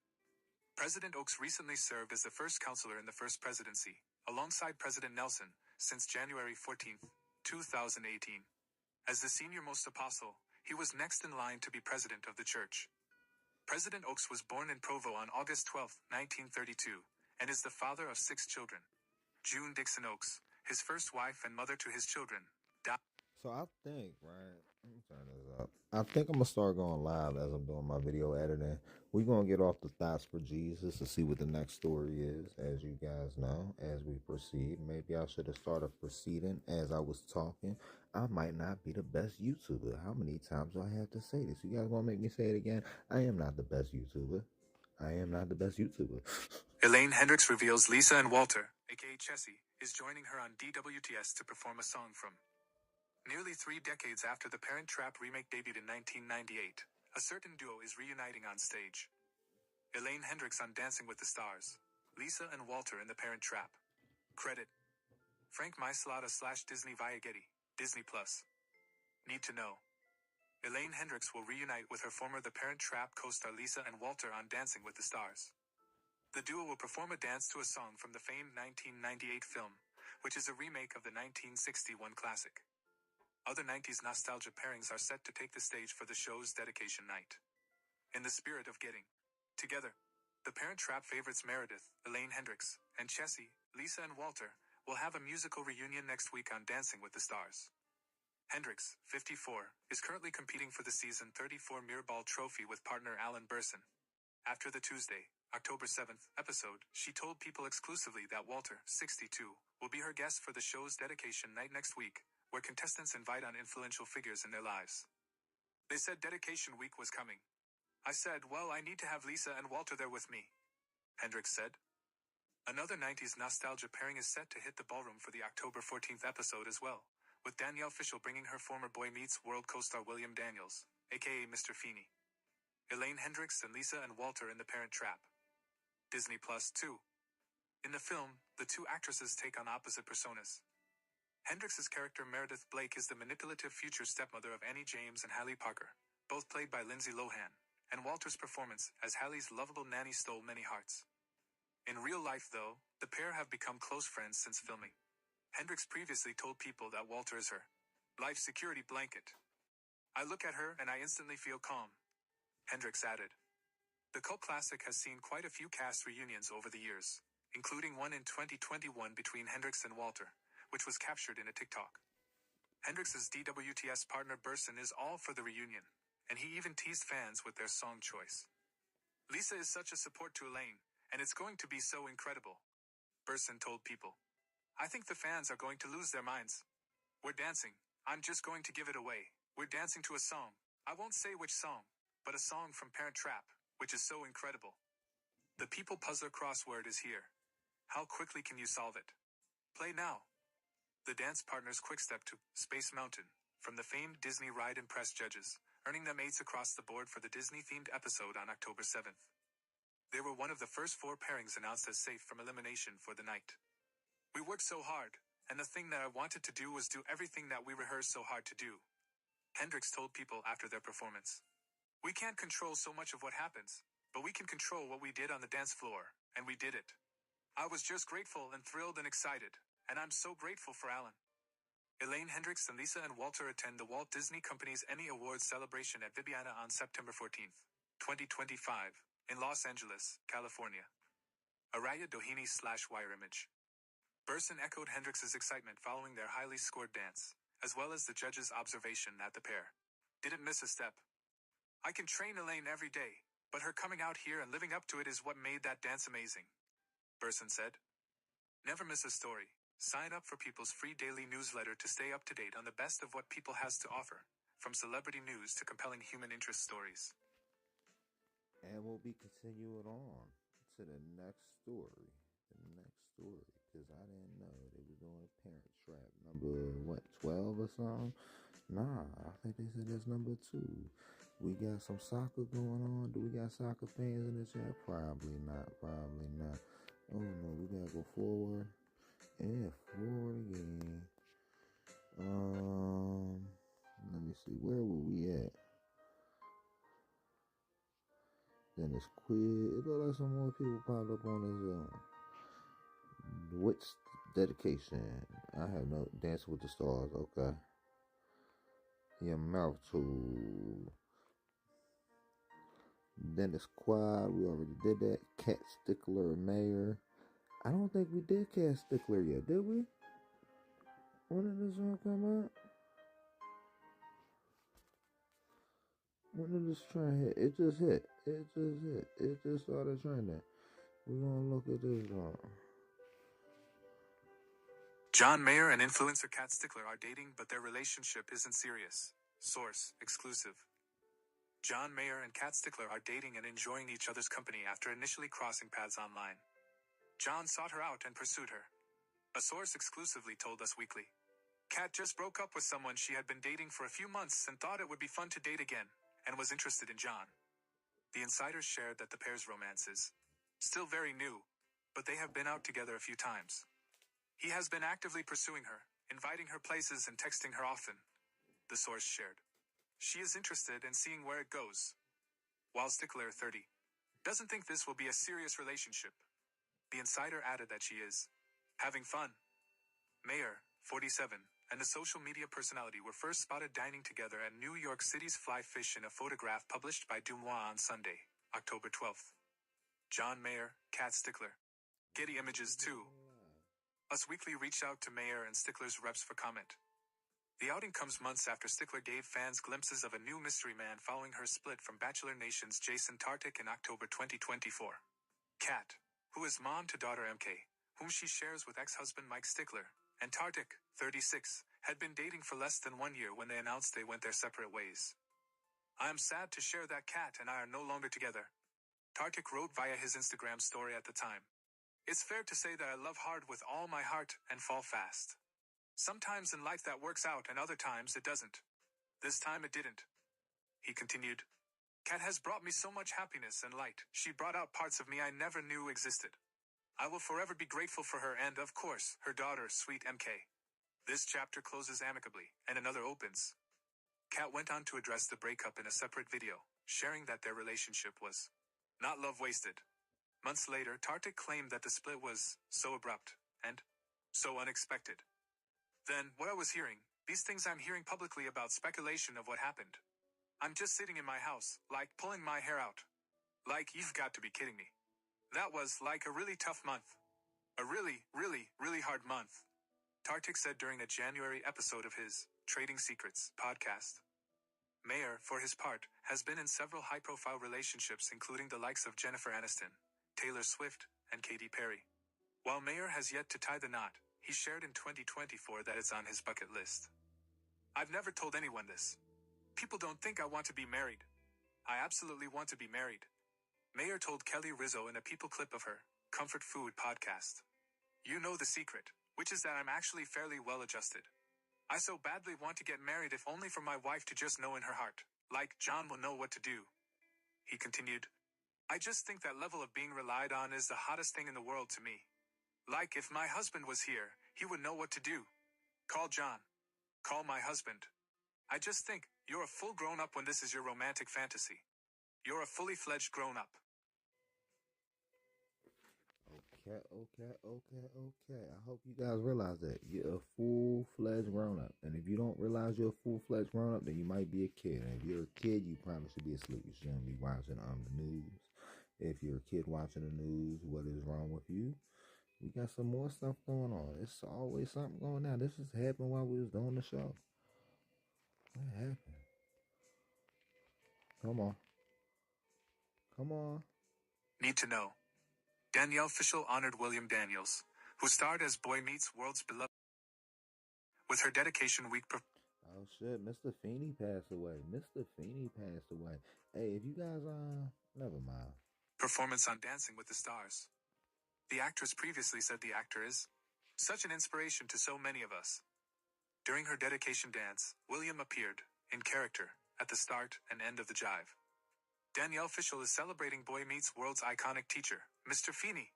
President Oaks recently served as the first counselor in the first presidency, alongside President Nelson, since January 14, 2018. As the senior-most apostle, he was next in line to be president of the church. President Oaks was born in Provo on August 12, 1932, and is the father of 6 children. June Dixon Oaks, his first wife and mother to his children, died. So I think, right, let me turn this up. I think I'm going to start going live as I'm doing my video editing. We're going to get off the thoughts for Jesus to see what the next story is, as you guys know, as we proceed. Maybe I should have started proceeding as I was talking. I might not be the best YouTuber. How many times do I have to say this? You guys want to make me say it again? I am not the best YouTuber. I am not the best YouTuber. Elaine Hendricks reveals Lisa and Walter, aka Chessie, is joining her on DWTS to perform a song from. Nearly 3 decades after the Parent Trap remake debuted in 1998, a certain duo is reuniting on stage. Elaine Hendricks on Dancing with the Stars, Lisa and Walter in The Parent Trap. Credit: Frank Maislata / Disney via Getty, Disney+. Need to know: Elaine Hendricks will reunite with her former The Parent Trap co-star Lisa and Walter on Dancing with the Stars. The duo will perform a dance to a song from the famed 1998 film, which is a remake of the 1961 classic. Other 90s nostalgia pairings are set to take the stage for the show's dedication night. In the spirit of getting together, The Parent Trap favorites Meredith, Elaine Hendricks, and Chessie, Lisa and Walter, will have a musical reunion next week on Dancing with the Stars. Hendricks, 54, is currently competing for the season 34 Mirrorball Trophy with partner Alan Burson. After the Tuesday, October 7th episode, she told People exclusively that Walter, 62, will be her guest for the show's dedication night next week, where contestants invite on influential figures in their lives. They said dedication week was coming. I said, well, I need to have Lisa and Walter there with me, Hendricks said. Another 90s nostalgia pairing is set to hit the ballroom for the October 14th episode as well, with Danielle Fishel bringing her former Boy Meets World co-star William Daniels, aka Mr. Feeney. Elaine Hendricks and Lisa and Walter in The Parent Trap. Disney Plus 2. In the film, the two actresses take on opposite personas. Hendricks' character Meredith Blake is the manipulative future stepmother of Annie James and Hallie Parker, both played by Lindsay Lohan, and Walter's performance as Hallie's lovable nanny stole many hearts. In real life, though, the pair have become close friends since filming. Hendricks previously told People that Walter is her life security blanket. I look at her and I instantly feel calm, Hendricks added. The cult classic has seen quite a few cast reunions over the years, including one in 2021 between Hendricks and Walter, which was captured in a TikTok. Hendricks' DWTS partner Burson is all for the reunion, and he even teased fans with their song choice. Lisa is such a support to Elaine, and it's going to be so incredible, Burson told People. I think the fans are going to lose their minds. We're dancing. I'm just going to give it away. We're dancing to a song. I won't say which song, but a song from Parent Trap, which is so incredible. The people puzzler crossword is here. How quickly can you solve it? Play now. The dance partners quickstep to Space Mountain from the famed Disney ride impressed judges, earning them 8s across the board for the Disney-themed episode on October 7th. They were one of the first 4 pairings announced as safe from elimination for the night. We worked so hard, and the thing that I wanted to do was do everything that we rehearsed so hard to do, Hendrix told People after their performance. We can't control so much of what happens, but we can control what we did on the dance floor, and we did it. I was just grateful and thrilled and excited, and I'm so grateful for Alan. Elaine Hendrix and Lisa and Walter attend the Walt Disney Company's Emmy Awards celebration at Vibiana on September 14th, 2025, in Los Angeles, California. Araya Doheny/Wire Image. Burson echoed Hendrix's excitement following their highly scored dance, as well as the judge's observation that the pair didn't miss a step. I can train Elaine every day, but her coming out here and living up to it is what made that dance amazing, Burson said. Never miss a story. Sign up for People's free daily newsletter to stay up to date on the best of what People has to offer, from celebrity news to compelling human interest stories. And we'll be continuing on to the next story. Because I didn't know they were doing Parent Trap number, 12 or something? Nah, I think they said that's number 2. We got some soccer going on. Do we got soccer fans in the chat? Probably not. Oh no, we gotta go forward. And forward again. Let me see, where were we at? Then it's quiz. It looked like some more people popped up on this Wit's dedication. I have no Dance with the Stars. Okay. Your mouth tool. Then it's quad. We already did that. Cat Stickler Mayor. I don't think we did Cat Stickler yet, did we? When did this one come out? When did this trend hit? It just hit. It just started trending. We're gonna look at this one. John Mayer and influencer Kat Stickler are dating, but their relationship isn't serious. Source, exclusive. John Mayer and Kat Stickler are dating and enjoying each other's company after initially crossing paths online. John sought her out and pursued her. A source exclusively told Us Weekly. Kat just broke up with someone she had been dating for a few months and thought it would be fun to date again, and was interested in John. The insiders shared that the pair's romance is still very new, but they have been out together a few times. He has been actively pursuing her, inviting her places and texting her often, the source shared. She is interested in seeing where it goes. While Stickler, 30, doesn't think this will be a serious relationship, the insider added that she is having fun. Mayer, 47, and the social media personality were first spotted dining together at New York City's Fly Fish in a photograph published by Dumois on Sunday, October 12th. John Mayer, Kat Stickler. Getty Images 2. Us Weekly reached out to Mayer and Stickler's reps for comment. The outing comes months after Stickler gave fans glimpses of a new mystery man following her split from Bachelor Nation's Jason Tartick in October 2024. Kat, who is mom to daughter MK, whom she shares with ex-husband Mike Stickler, and Tartick, 36, had been dating for less than 1 year when they announced they went their separate ways. I am sad to share that Kat and I are no longer together, Tartick wrote via his Instagram story at the time. It's fair to say that I love hard with all my heart and fall fast. Sometimes in life that works out and other times it doesn't. This time it didn't. He continued. Kat has brought me so much happiness and light. She brought out parts of me I never knew existed. I will forever be grateful for her and, of course, her daughter, sweet MK. This chapter closes amicably, and another opens. Kat went on to address the breakup in a separate video, sharing that their relationship was not love wasted. Months later, Tartick claimed that the split was so abrupt and so unexpected. Then, what I was hearing, these things I'm hearing publicly about speculation of what happened. I'm just sitting in my house, like pulling my hair out. Like, you've got to be kidding me. That was like a really tough month. A really, really, really hard month. Tartick said during a January episode of his Trading Secrets podcast. Mayer, for his part, has been in several high-profile relationships including the likes of Jennifer Aniston, Taylor Swift, and Katy Perry. While Mayer has yet to tie the knot, he shared in 2024 that it's on his bucket list. I've never told anyone this. People don't think I want to be married. I absolutely want to be married. Mayer told Kelly Rizzo in a People clip of her Comfort Food podcast. You know the secret, which is that I'm actually fairly well adjusted. I so badly want to get married if only for my wife to just know in her heart, like John will know what to do. He continued, I just think that level of being relied on is the hottest thing in the world to me. Like if my husband was here, he would know what to do. Call John. Call my husband. I just think, you're a full grown-up when this is your romantic fantasy. You're a fully fledged grown-up. Okay. I hope you guys realize that you're a full-fledged grown-up. And if you don't realize you're a full-fledged grown-up, then you might be a kid. And if you're a kid, you probably should be asleep. You shouldn't be watching the news. If you're a kid watching the news, what is wrong with you? We got some more stuff going on. It's always something going on. This just happened while we was doing the show. What happened? Come on. Need to know. Danielle Fishel honored William Daniels, who starred as Boy Meets World's beloved, with her dedication week. Oh shit, Mr. Feeney passed away. Hey, if you guys never mind. Performance on Dancing with the Stars. The actress previously said the actor is such an inspiration to so many of us. During her dedication dance, William appeared, in character, at the start and end of the jive. Danielle Fishel is celebrating Boy Meets World's iconic teacher, Mr. Feeney.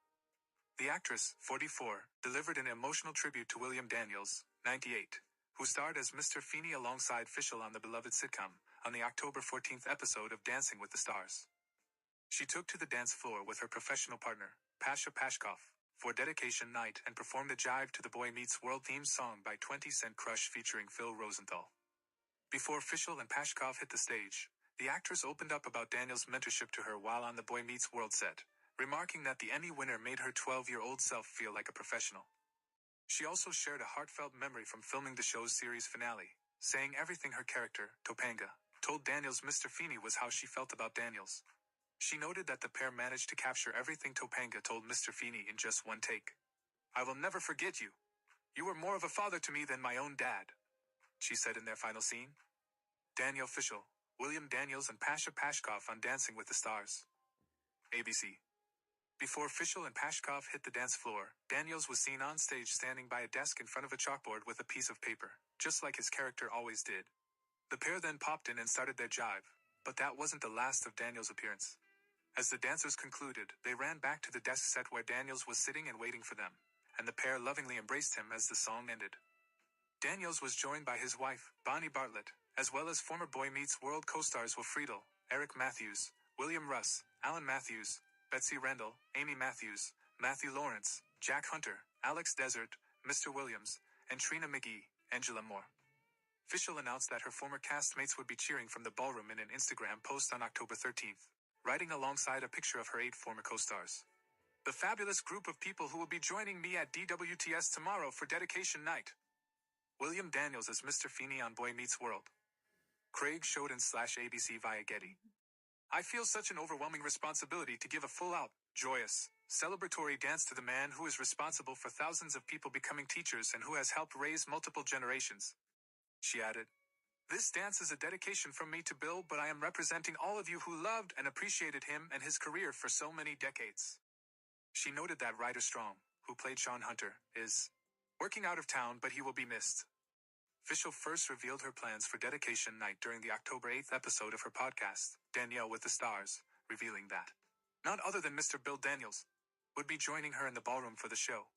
The actress, 44, delivered an emotional tribute to William Daniels, 98, who starred as Mr. Feeney alongside Fishel on the beloved sitcom, on the October 14th episode of Dancing with the Stars. She took to the dance floor with her professional partner, Pasha Pashkov, for dedication night and performed a jive to the Boy Meets World theme song by 20 Cent Crush featuring Phil Rosenthal. Before Fishel and Pashkov hit the stage, the actress opened up about Daniels' mentorship to her while on the Boy Meets World set, remarking that the Emmy winner made her 12-year-old self feel like a professional. She also shared a heartfelt memory from filming the show's series finale, saying everything her character, Topanga, told Daniels Mr. Feeney was how she felt about Daniels. She noted that the pair managed to capture everything Topanga told Mr. Feeney in just one take. I will never forget you. You were more of a father to me than my own dad, she said in their final scene. Danielle Fishel, William Daniels and Pasha Pashkov on Dancing with the Stars. ABC. Before Fishel and Pashkov hit the dance floor, Daniels was seen on stage standing by a desk in front of a chalkboard with a piece of paper, just like his character always did. The pair then popped in and started their jive, but that wasn't the last of Daniels' appearance. As the dancers concluded, they ran back to the desk set where Daniels was sitting and waiting for them, and the pair lovingly embraced him as the song ended. Daniels was joined by his wife, Bonnie Bartlett, as well as former Boy Meets World co-stars Will Friedle, Eric Matthews, William Russ, Alan Matthews, Betsy Randall, Amy Matthews, Matthew Lawrence, Jack Hunter, Alex Desert, Mr. Williams, and Trina McGee, Angela Moore. Fishel announced that her former castmates would be cheering from the ballroom in an Instagram post on October 13th, writing alongside a picture of her 8 former co-stars. The fabulous group of people who will be joining me at DWTS tomorrow for dedication night. William Daniels as Mr. Feeney on Boy Meets World. Craig Shoden / ABC via Getty. I feel such an overwhelming responsibility to give a full-out, joyous, celebratory dance to the man who is responsible for thousands of people becoming teachers and who has helped raise multiple generations. She added, this dance is a dedication from me to Bill, but I am representing all of you who loved and appreciated him and his career for so many decades. She noted that Ryder Strong, who played Sean Hunter, is working out of town, but he will be missed. Fishel first revealed her plans for dedication night during the October 8th episode of her podcast, Danielle with the Stars, revealing that none other than Mr. Bill Daniels would be joining her in the ballroom for the show.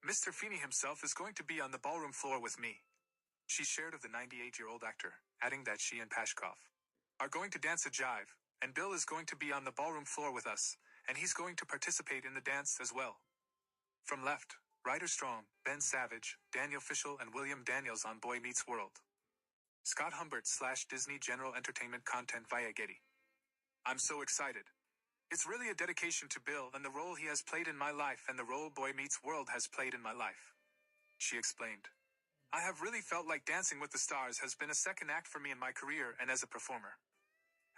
Mr. Feeney himself is going to be on the ballroom floor with me. She shared of the 98-year-old actor, adding that she and Pashkov are going to dance a jive, and Bill is going to be on the ballroom floor with us, and he's going to participate in the dance as well. From left, Ryder Strong, Ben Savage, Danielle Fishel and William Daniels on Boy Meets World. Scott Humbert / Disney General Entertainment Content via Getty. I'm so excited. It's really a dedication to Bill and the role he has played in my life and the role Boy Meets World has played in my life. She explained. I have really felt like Dancing with the Stars has been a second act for me in my career and as a performer.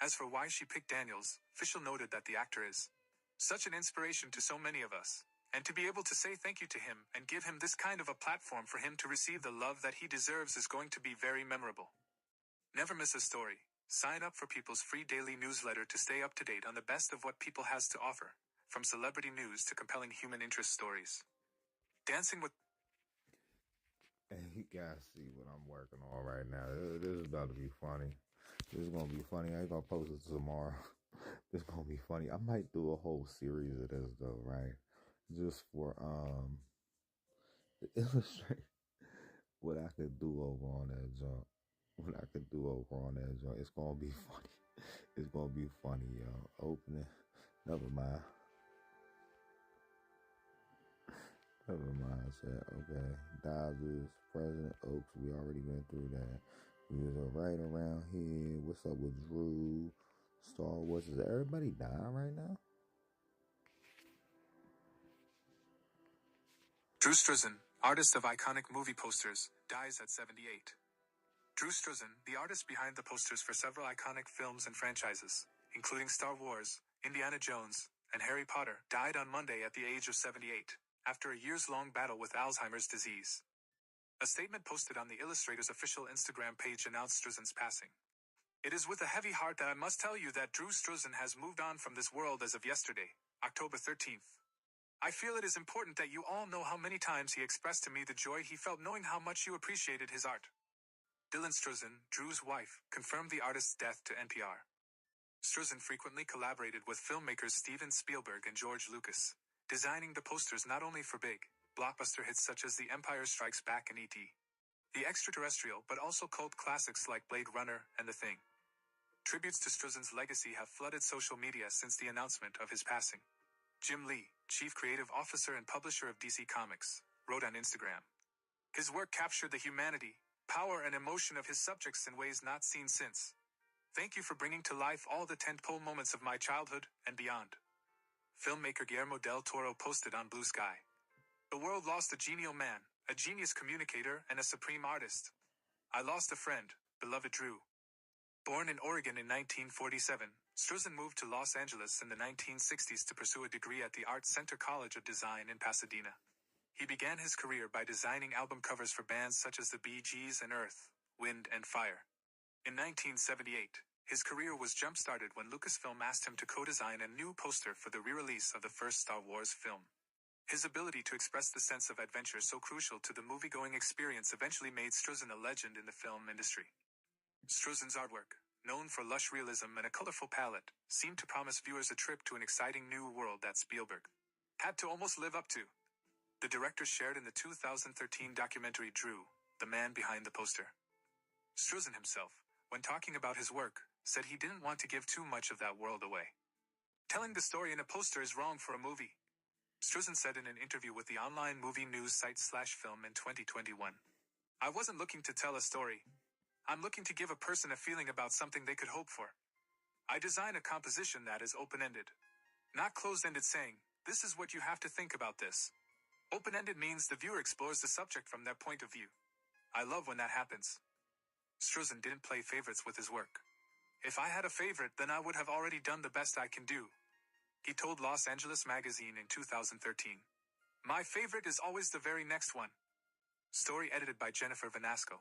As for why she picked Daniels, Fishel noted that the actor is such an inspiration to so many of us. And to be able to say thank you to him and give him this kind of a platform for him to receive the love that he deserves is going to be very memorable. Never miss a story. Sign up for People's free daily newsletter to stay up to date on the best of what People has to offer, from celebrity news to compelling human interest stories. Dancing with... And you guys see what I'm working on right now. This is about to be funny. This is going to be funny. I ain't going to post it tomorrow. This is going to be funny. I might do a whole series of this though, right? Just for, to illustrate what I could do over on that jump. What I could do over on that jump. It's going to be funny. It's going to be funny, y'all. Opening. Never mind. Never mind. I said, okay. Dodgers, President Oaks. We already went through that. We was right around here. What's up with Drew? Star Wars. Is everybody dying right now? Drew Struzan, artist of iconic movie posters, dies at 78. Drew Struzan, the artist behind the posters for several iconic films and franchises, including Star Wars, Indiana Jones, and Harry Potter, died on Monday at the age of 78, after a years-long battle with Alzheimer's disease. A statement posted on the Illustrator's official Instagram page announced Struzan's passing. It is with a heavy heart that I must tell you that Drew Struzan has moved on from this world as of yesterday, October 13th. I feel it is important that you all know how many times he expressed to me the joy he felt knowing how much you appreciated his art. Dylan Struzan, Drew's wife, confirmed the artist's death to NPR. Struzan frequently collaborated with filmmakers Steven Spielberg and George Lucas, designing the posters not only for big, blockbuster hits such as The Empire Strikes Back and E.T. The Extraterrestrial, but also cult classics like Blade Runner and The Thing. Tributes to Struzan's legacy have flooded social media since the announcement of his passing. Jim Lee, chief creative officer and publisher of DC Comics, wrote on Instagram. His work captured the humanity, power, and emotion of his subjects in ways not seen since. Thank you for bringing to life all the tentpole moments of my childhood and beyond. Filmmaker Guillermo del Toro posted on Blue Sky. The world lost a genial man, a genius communicator, and a supreme artist. I lost a friend, beloved Drew. Born in Oregon in 1947, Struzan moved to Los Angeles in the 1960s to pursue a degree at the Art Center College of Design in Pasadena. He began his career by designing album covers for bands such as the Bee Gees and Earth, Wind and Fire. In 1978, his career was jump-started when Lucasfilm asked him to co-design a new poster for the re-release of the first Star Wars film. His ability to express the sense of adventure so crucial to the movie-going experience eventually made Struzan a legend in the film industry. Struzan's artwork, known for lush realism and a colorful palette, seemed to promise viewers a trip to an exciting new world that Spielberg had to almost live up to. The director shared in the 2013 documentary Drew, the man behind the poster. Struzan himself, when talking about his work, said he didn't want to give too much of that world away. Telling the story in a poster is wrong for a movie, Struzan said in an interview with the online movie news site /film in 2021. I wasn't looking to tell a story. I'm looking to give a person a feeling about something they could hope for. I design a composition that is open-ended. Not closed-ended saying, this is what you have to think about this. Open-ended means the viewer explores the subject from their point of view. I love when that happens. Struzan didn't play favorites with his work. If I had a favorite, then I would have already done the best I can do, he told Los Angeles Magazine in 2013. My favorite is always the very next one. Story edited by Jennifer Vanasco.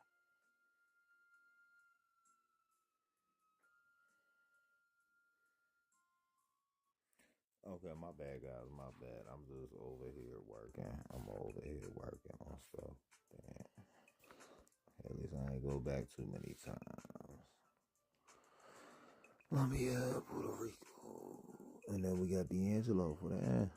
Okay, my bad, guys. My bad. I'm just over here working. I'm over here working on stuff. Damn. At least I ain't go back too many times. Let me Puerto Rico. And then we got D'Angelo for that.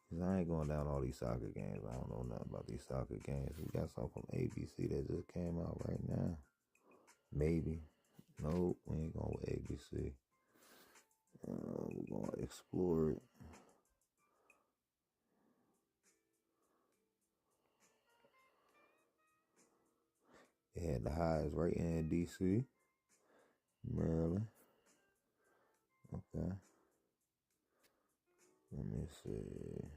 Cause I ain't going down all these soccer games. I don't know nothing about these soccer games. We got something from ABC that just came out right now. Maybe. Nope, we ain't going with ABC. We're going to explore it. It had the highest rating in DC, Maryland. Okay. Let me see.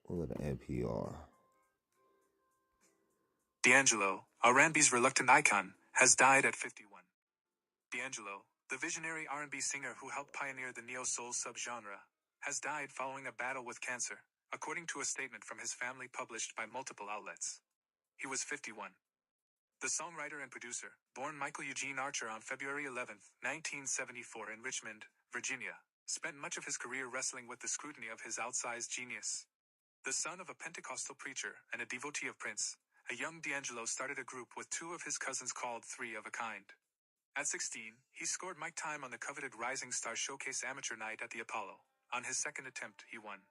Look at the NPR. D'Angelo, R&B's reluctant icon, has died at 51. D'Angelo, the visionary R&B singer who helped pioneer the neo-soul subgenre, has died following a battle with cancer, according to a statement from his family published by multiple outlets. He was 51. The songwriter and producer, born Michael Eugene Archer on February 11, 1974 in Richmond, Virginia, spent much of his career wrestling with the scrutiny of his outsized genius. The son of a Pentecostal preacher and a devotee of Prince, a young D'Angelo started a group with two of his cousins called Three of a Kind. At 16, he scored mic time on the coveted Rising Star Showcase Amateur Night at the Apollo. On his second attempt, he won.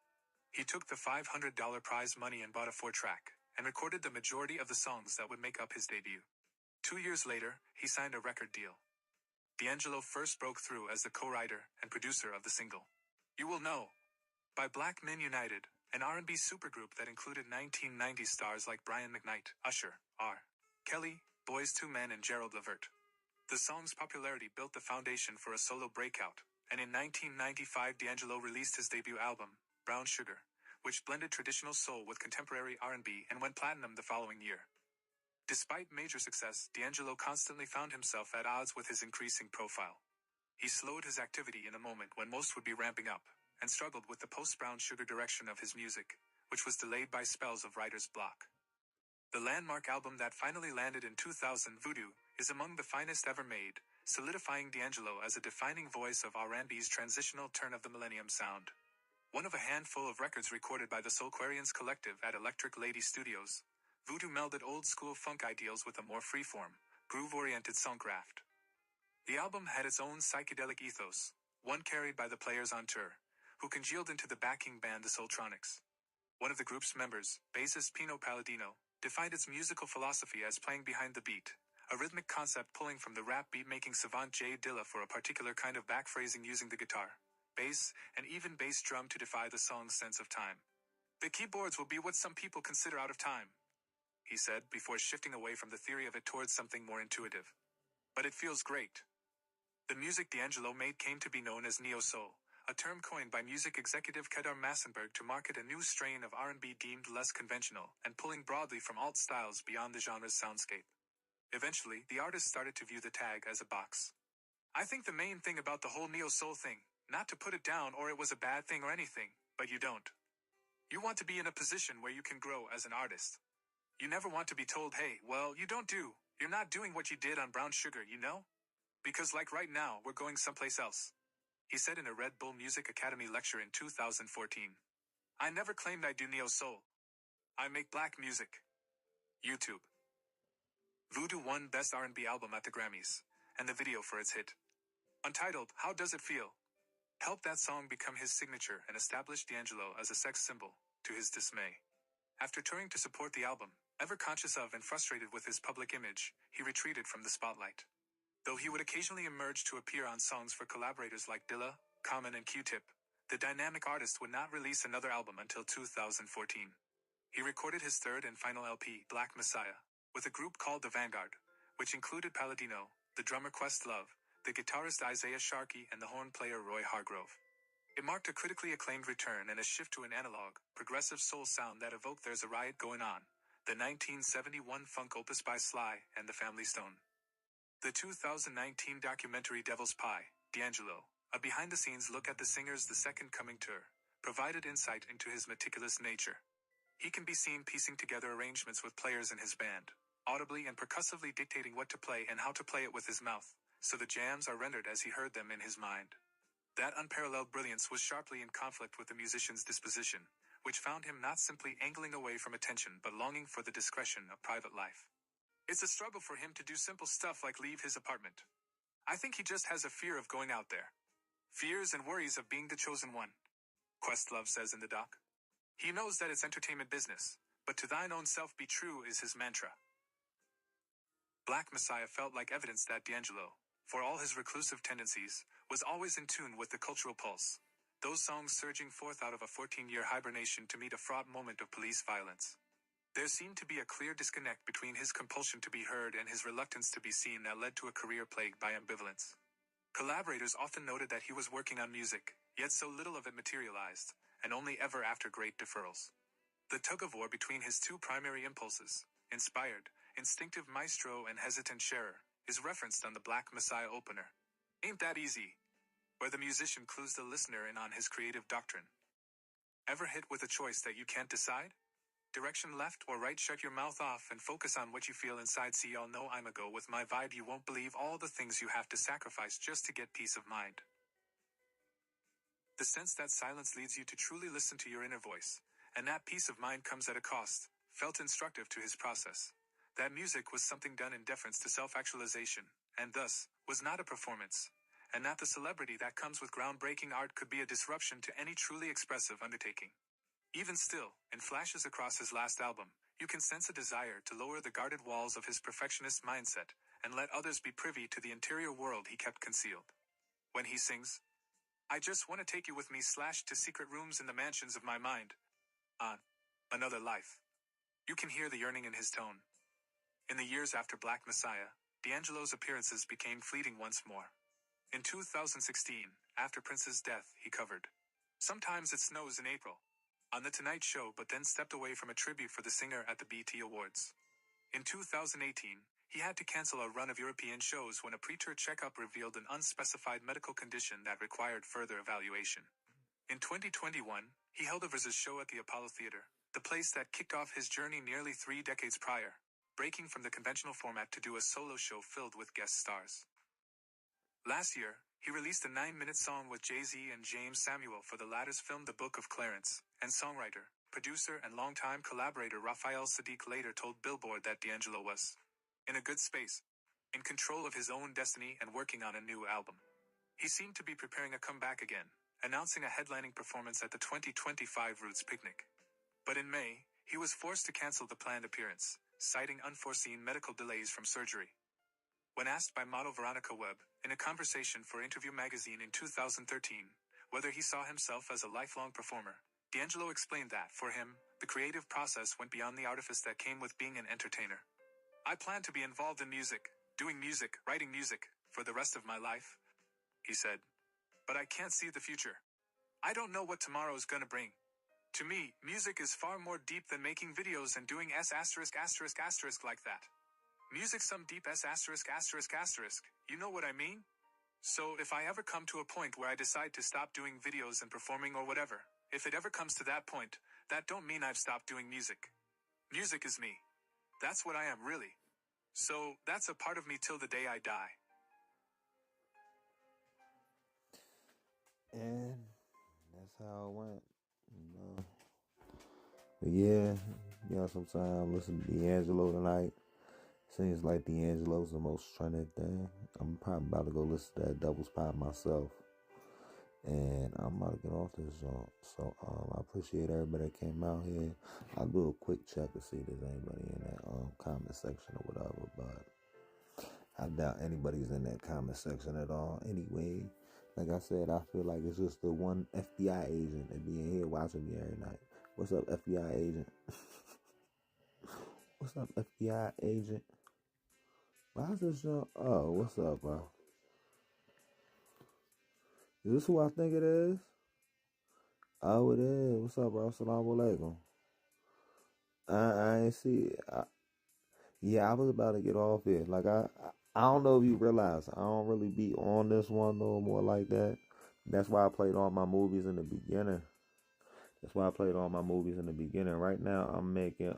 He took the $500 prize money and bought a 4-track, and recorded the majority of the songs that would make up his debut. 2 years later, he signed a record deal. D'Angelo first broke through as the co-writer and producer of the single, You Will Know, by Black Men United, an R&B supergroup that included 1990s stars like Brian McKnight, Usher, R. Kelly, Boyz II Men and Gerald Levert. The song's popularity built the foundation for a solo breakout, and in 1995 D'Angelo released his debut album, Brown Sugar, which blended traditional soul with contemporary R&B and went platinum the following year. Despite major success, D'Angelo constantly found himself at odds with his increasing profile. He slowed his activity in a moment when most would be ramping up, and struggled with the post-Brown Sugar direction of his music, which was delayed by spells of writer's block. The landmark album that finally landed in 2000, Voodoo, is among the finest ever made, solidifying D'Angelo as a defining voice of R&B's transitional turn-of-the-millennium sound. One of a handful of records recorded by the Soulquarians Collective at Electric Lady Studios, Voodoo melded old-school funk ideals with a more freeform, groove-oriented songcraft. The album had its own psychedelic ethos, one carried by the players on tour, who congealed into the backing band the Soultronics. One of the group's members, bassist Pino Palladino, defined its musical philosophy as playing behind the beat, a rhythmic concept pulling from the rap beat-making savant Jay Dilla for a particular kind of backphrasing using the guitar, bass, and even bass drum to defy the song's sense of time. The keyboards will be what some people consider out of time, he said before shifting away from the theory of it towards something more intuitive. But it feels great. The music D'Angelo made came to be known as neo-soul, a term coined by music executive Kedar Massenberg to market a new strain of R&B deemed less conventional and pulling broadly from alt styles beyond the genre's soundscape. Eventually, the artist started to view the tag as a box. I think the main thing about the whole neo-soul thing, not to put it down or it was a bad thing or anything, but you don't. You want to be in a position where you can grow as an artist. You never want to be told, hey, well, you're not doing what you did on Brown Sugar, you know? Because like right now, we're going someplace else, he said in a Red Bull Music Academy lecture in 2014. I never claimed I do neo-soul. I make black music. YouTube. Voodoo won Best R&B Album at the Grammys, and the video for its hit, untitled How Does It Feel?, helped that song become his signature and established D'Angelo as a sex symbol, to his dismay. After touring to support the album, ever conscious of and frustrated with his public image, he retreated from the spotlight. Though he would occasionally emerge to appear on songs for collaborators like Dilla, Common and Q-Tip, the dynamic artist would not release another album until 2014. He recorded his third and final LP, Black Messiah, with a group called The Vanguard, which included Palladino, the drummer Questlove, the guitarist Isaiah Sharkey and the horn player Roy Hargrove. It marked a critically acclaimed return and a shift to an analog, progressive soul sound that evoked There's a Riot Going On, the 1971 funk opus by Sly and the Family Stone. The 2019 documentary Devil's Pie, D'Angelo, a behind-the-scenes look at the singer's The Second Coming tour, provided insight into his meticulous nature. He can be seen piecing together arrangements with players in his band, audibly and percussively dictating what to play and how to play it with his mouth, so the jams are rendered as he heard them in his mind. That unparalleled brilliance was sharply in conflict with the musician's disposition, which found him not simply angling away from attention but longing for the discretion of private life. It's a struggle for him to do simple stuff like leave his apartment. I think he just has a fear of going out there. Fears and worries of being the chosen one, Questlove says in the doc. He knows that it's entertainment business, but to thine own self be true is his mantra. Black Messiah felt like evidence that D'Angelo, for all his reclusive tendencies, was always in tune with the cultural pulse, those songs surging forth out of a 14-year hibernation to meet a fraught moment of police violence. There seemed to be a clear disconnect between his compulsion to be heard and his reluctance to be seen that led to a career plagued by ambivalence. Collaborators often noted that he was working on music, yet so little of it materialized, and only ever after great deferrals. The tug-of-war between his two primary impulses, inspired, instinctive maestro and hesitant sharer, is referenced on the Black Messiah opener. Ain't That Easy, where the musician clues the listener in on his creative doctrine. Ever hit with a choice that you can't decide? Direction left or right, shut your mouth off and focus on what you feel inside. See, y'all know I'm a go with my vibe. You won't believe all the things you have to sacrifice just to get peace of mind. The sense that silence leads you to truly listen to your inner voice, and that peace of mind comes at a cost, felt instructive to his process. That music was something done in deference to self-actualization, and thus, was not a performance, and that the celebrity that comes with groundbreaking art could be a disruption to any truly expressive undertaking. Even still, in flashes across his last album, you can sense a desire to lower the guarded walls of his perfectionist mindset, and let others be privy to the interior world he kept concealed. When he sings, "I just want to take you with me / to secret rooms in the mansions of my mind, on another life," you can hear the yearning in his tone. In the years after Black Messiah, D'Angelo's appearances became fleeting once more. In 2016, after Prince's death, he covered "Sometimes It Snows in April" on The Tonight Show, but then stepped away from a tribute for the singer at the BET Awards. In 2018, he had to cancel a run of European shows when a pre-tour checkup revealed an unspecified medical condition that required further evaluation. In 2021, he held a versus show at the Apollo Theater, the place that kicked off his journey nearly 3 decades prior, breaking from the conventional format to do a solo show filled with guest stars. Last year, he released a 9-minute song with Jay-Z and James Samuel for the latter's film The Book of Clarence, and songwriter, producer and longtime collaborator Raphael Saadiq later told Billboard that D'Angelo was in a good space, in control of his own destiny and working on a new album. He seemed to be preparing a comeback again, announcing a headlining performance at the 2025 Roots Picnic. But in May, he was forced to cancel the planned appearance, citing unforeseen medical delays from surgery. When asked by model Veronica Webb, in a conversation for Interview magazine in 2013, whether he saw himself as a lifelong performer, D'Angelo explained that, for him, the creative process went beyond the artifice that came with being an entertainer. "I plan to be involved in music, doing music, writing music, for the rest of my life," he said. "But I can't see the future. I don't know what tomorrow is gonna bring. To me, music is far more deep than making videos and doing **** like that. Music some deep ****, you know what I mean? So if I ever come to a point where I decide to stop doing videos and performing or whatever, if it ever comes to that point, that don't mean I've stopped doing music. Music is me. That's what I am really. So that's a part of me till the day I die." And that's how it went. You know. But yeah, sometimes listen to D'Angelo tonight. Seems like D'Angelo's the most trending thing. I'm probably about to go listen to that Doubles Pop myself. And I'm about to get off this joint. So I appreciate everybody that came out here. I'll do a quick check to see if there's anybody in that comment section or whatever. But I doubt anybody's in that comment section at all. Anyway, like I said, I feel like it's just the one FBI agent that be in here watching me every night. What's up, FBI agent? What's up, FBI agent? Why is this joint? Oh, what's up, bro? Is this who I think it is? Oh, it is. What's up, bro? Assalamu alaikum. I ain't see it. I was about to get off here. Like, I don't know if you realize, I don't really be on this one no more like that. That's why I played all my movies in the beginning. Right now, I'm making,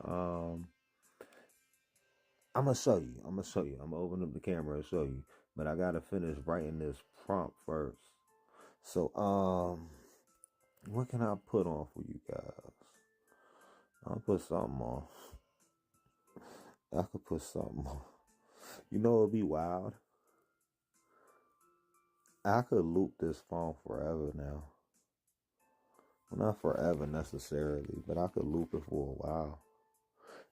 I'm going to show you. I'm going to open up the camera and show you. But I got to finish writing this prompt first. So, what can I put on for you guys? I'll put something on. I could put something on. You know, it'd be wild. I could loop this phone forever now. Well, not forever necessarily, but I could loop it for a while.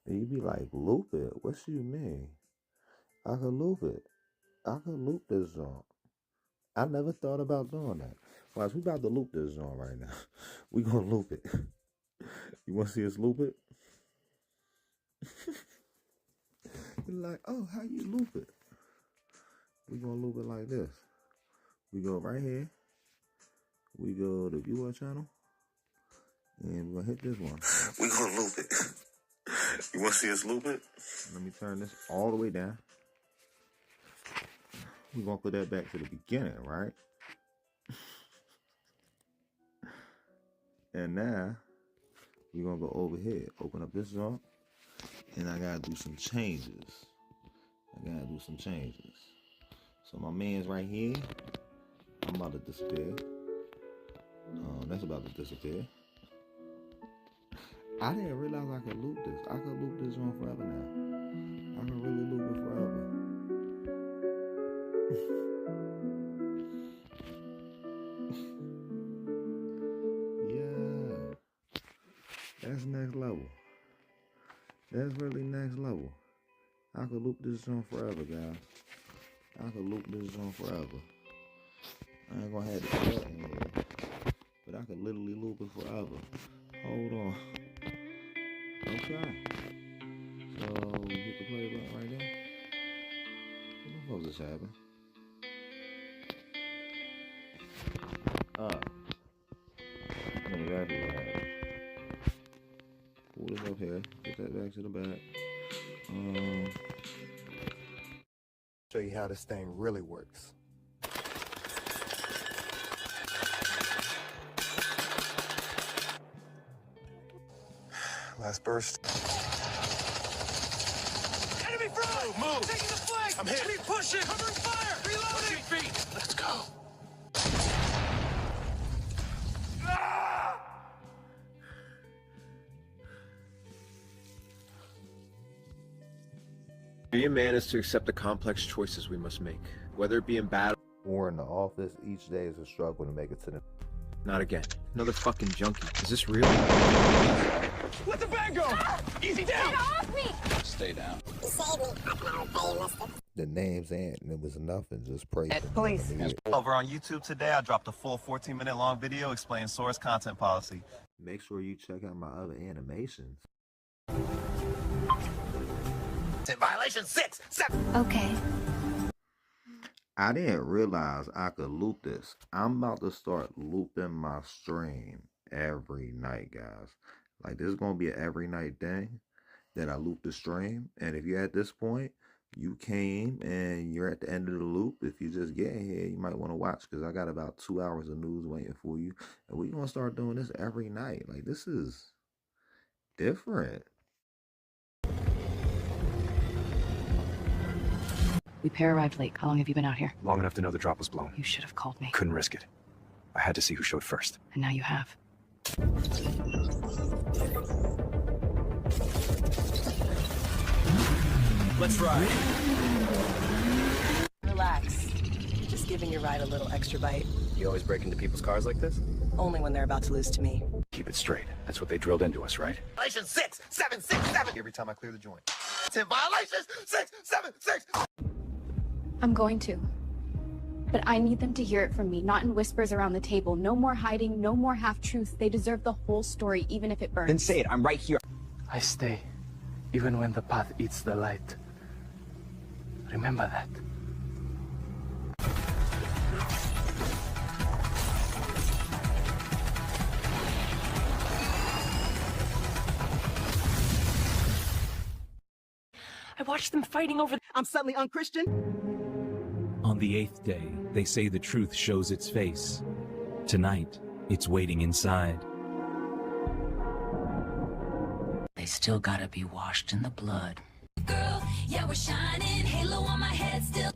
And you'd be like, loop it? What you mean? I could loop it. I could loop this joint. I never thought about doing that. Watch, we about to loop this joint right now. We gonna loop it. You wanna see us loop it? You're like, oh, how you loop it? We gonna loop it like this. We go right here. We go to viewer channel. And we're gonna hit this one. We gonna loop it. You wanna see us loop it? Let me turn this all the way down. We're gonna put that back to the beginning, right? And now we're gonna go over here, open up this joint, and I gotta do some changes. So my man's right here. I'm about to disappear. That's about to disappear. I didn't realize I could loop this. I could loop this joint forever now. I can really loop it forever. Yeah. That's next level. That's really next level. I could loop this joint forever, guys. I could loop this joint forever. I ain't gonna have to cut in here, but I could literally loop it forever. Hold on. Okay. So we hit the play button right there. What the fuck just happened? That's exactly what happened. Pull this up here. Get that back to the back. Show you how this thing really works. Last burst. Enemy front! Move! Taking the flank! I'm hit! Keep pushing! Covering fire! Reloading! Feet! Let's go! Be a man is to accept the complex choices we must make, whether it be in battle Or in the office, each day is a struggle to make it to the... Not again. Another fucking junkie. Is this real? Let the bag go! Ah! Easy down! Get off me! Stay down. You saved me. I can repay you, mister. The names and it was nothing, just praise. Police. Over on YouTube today, I dropped a full 14-minute long video explaining Sora's content policy. Make sure you check out my other animations. Violation 6, 7. Okay. I didn't realize I could loop this. I'm about to start looping my stream every night, guys. Like, this is going to be an every night thing that I loop the stream. And if you're at this point, you came and you're at the end of the loop. If you just get here, you might want to watch, because I got about 2 hours of news waiting for you. And we're going to start doing this every night. Like, this is different. We pair arrived late. How long have you been out here? Long enough to know the drop was blown. You should have called me. Couldn't risk it. I had to see who showed first. And now you have. Let's ride. Relax. Just giving your ride a little extra bite. You always break into people's cars like this? Only when they're about to lose to me. Keep it straight. That's what they drilled into us, right? Violation 6, 7, 6, 7. Every time I clear the joint. 10 violations, 6, 7, 6. I'm going to. But I need them to hear it from me, not in whispers around the table. No more hiding, no more half-truths. They deserve the whole story, even if it burns. Then say it, I'm right here. I stay, even when the path eats the light. Remember that. I watched them fighting over. I'm suddenly unchristian. On the 8th day, they say the truth shows its face. Tonight, it's waiting inside. They still gotta be washed in the blood. Girl, yeah, we're shining. Halo on my head, still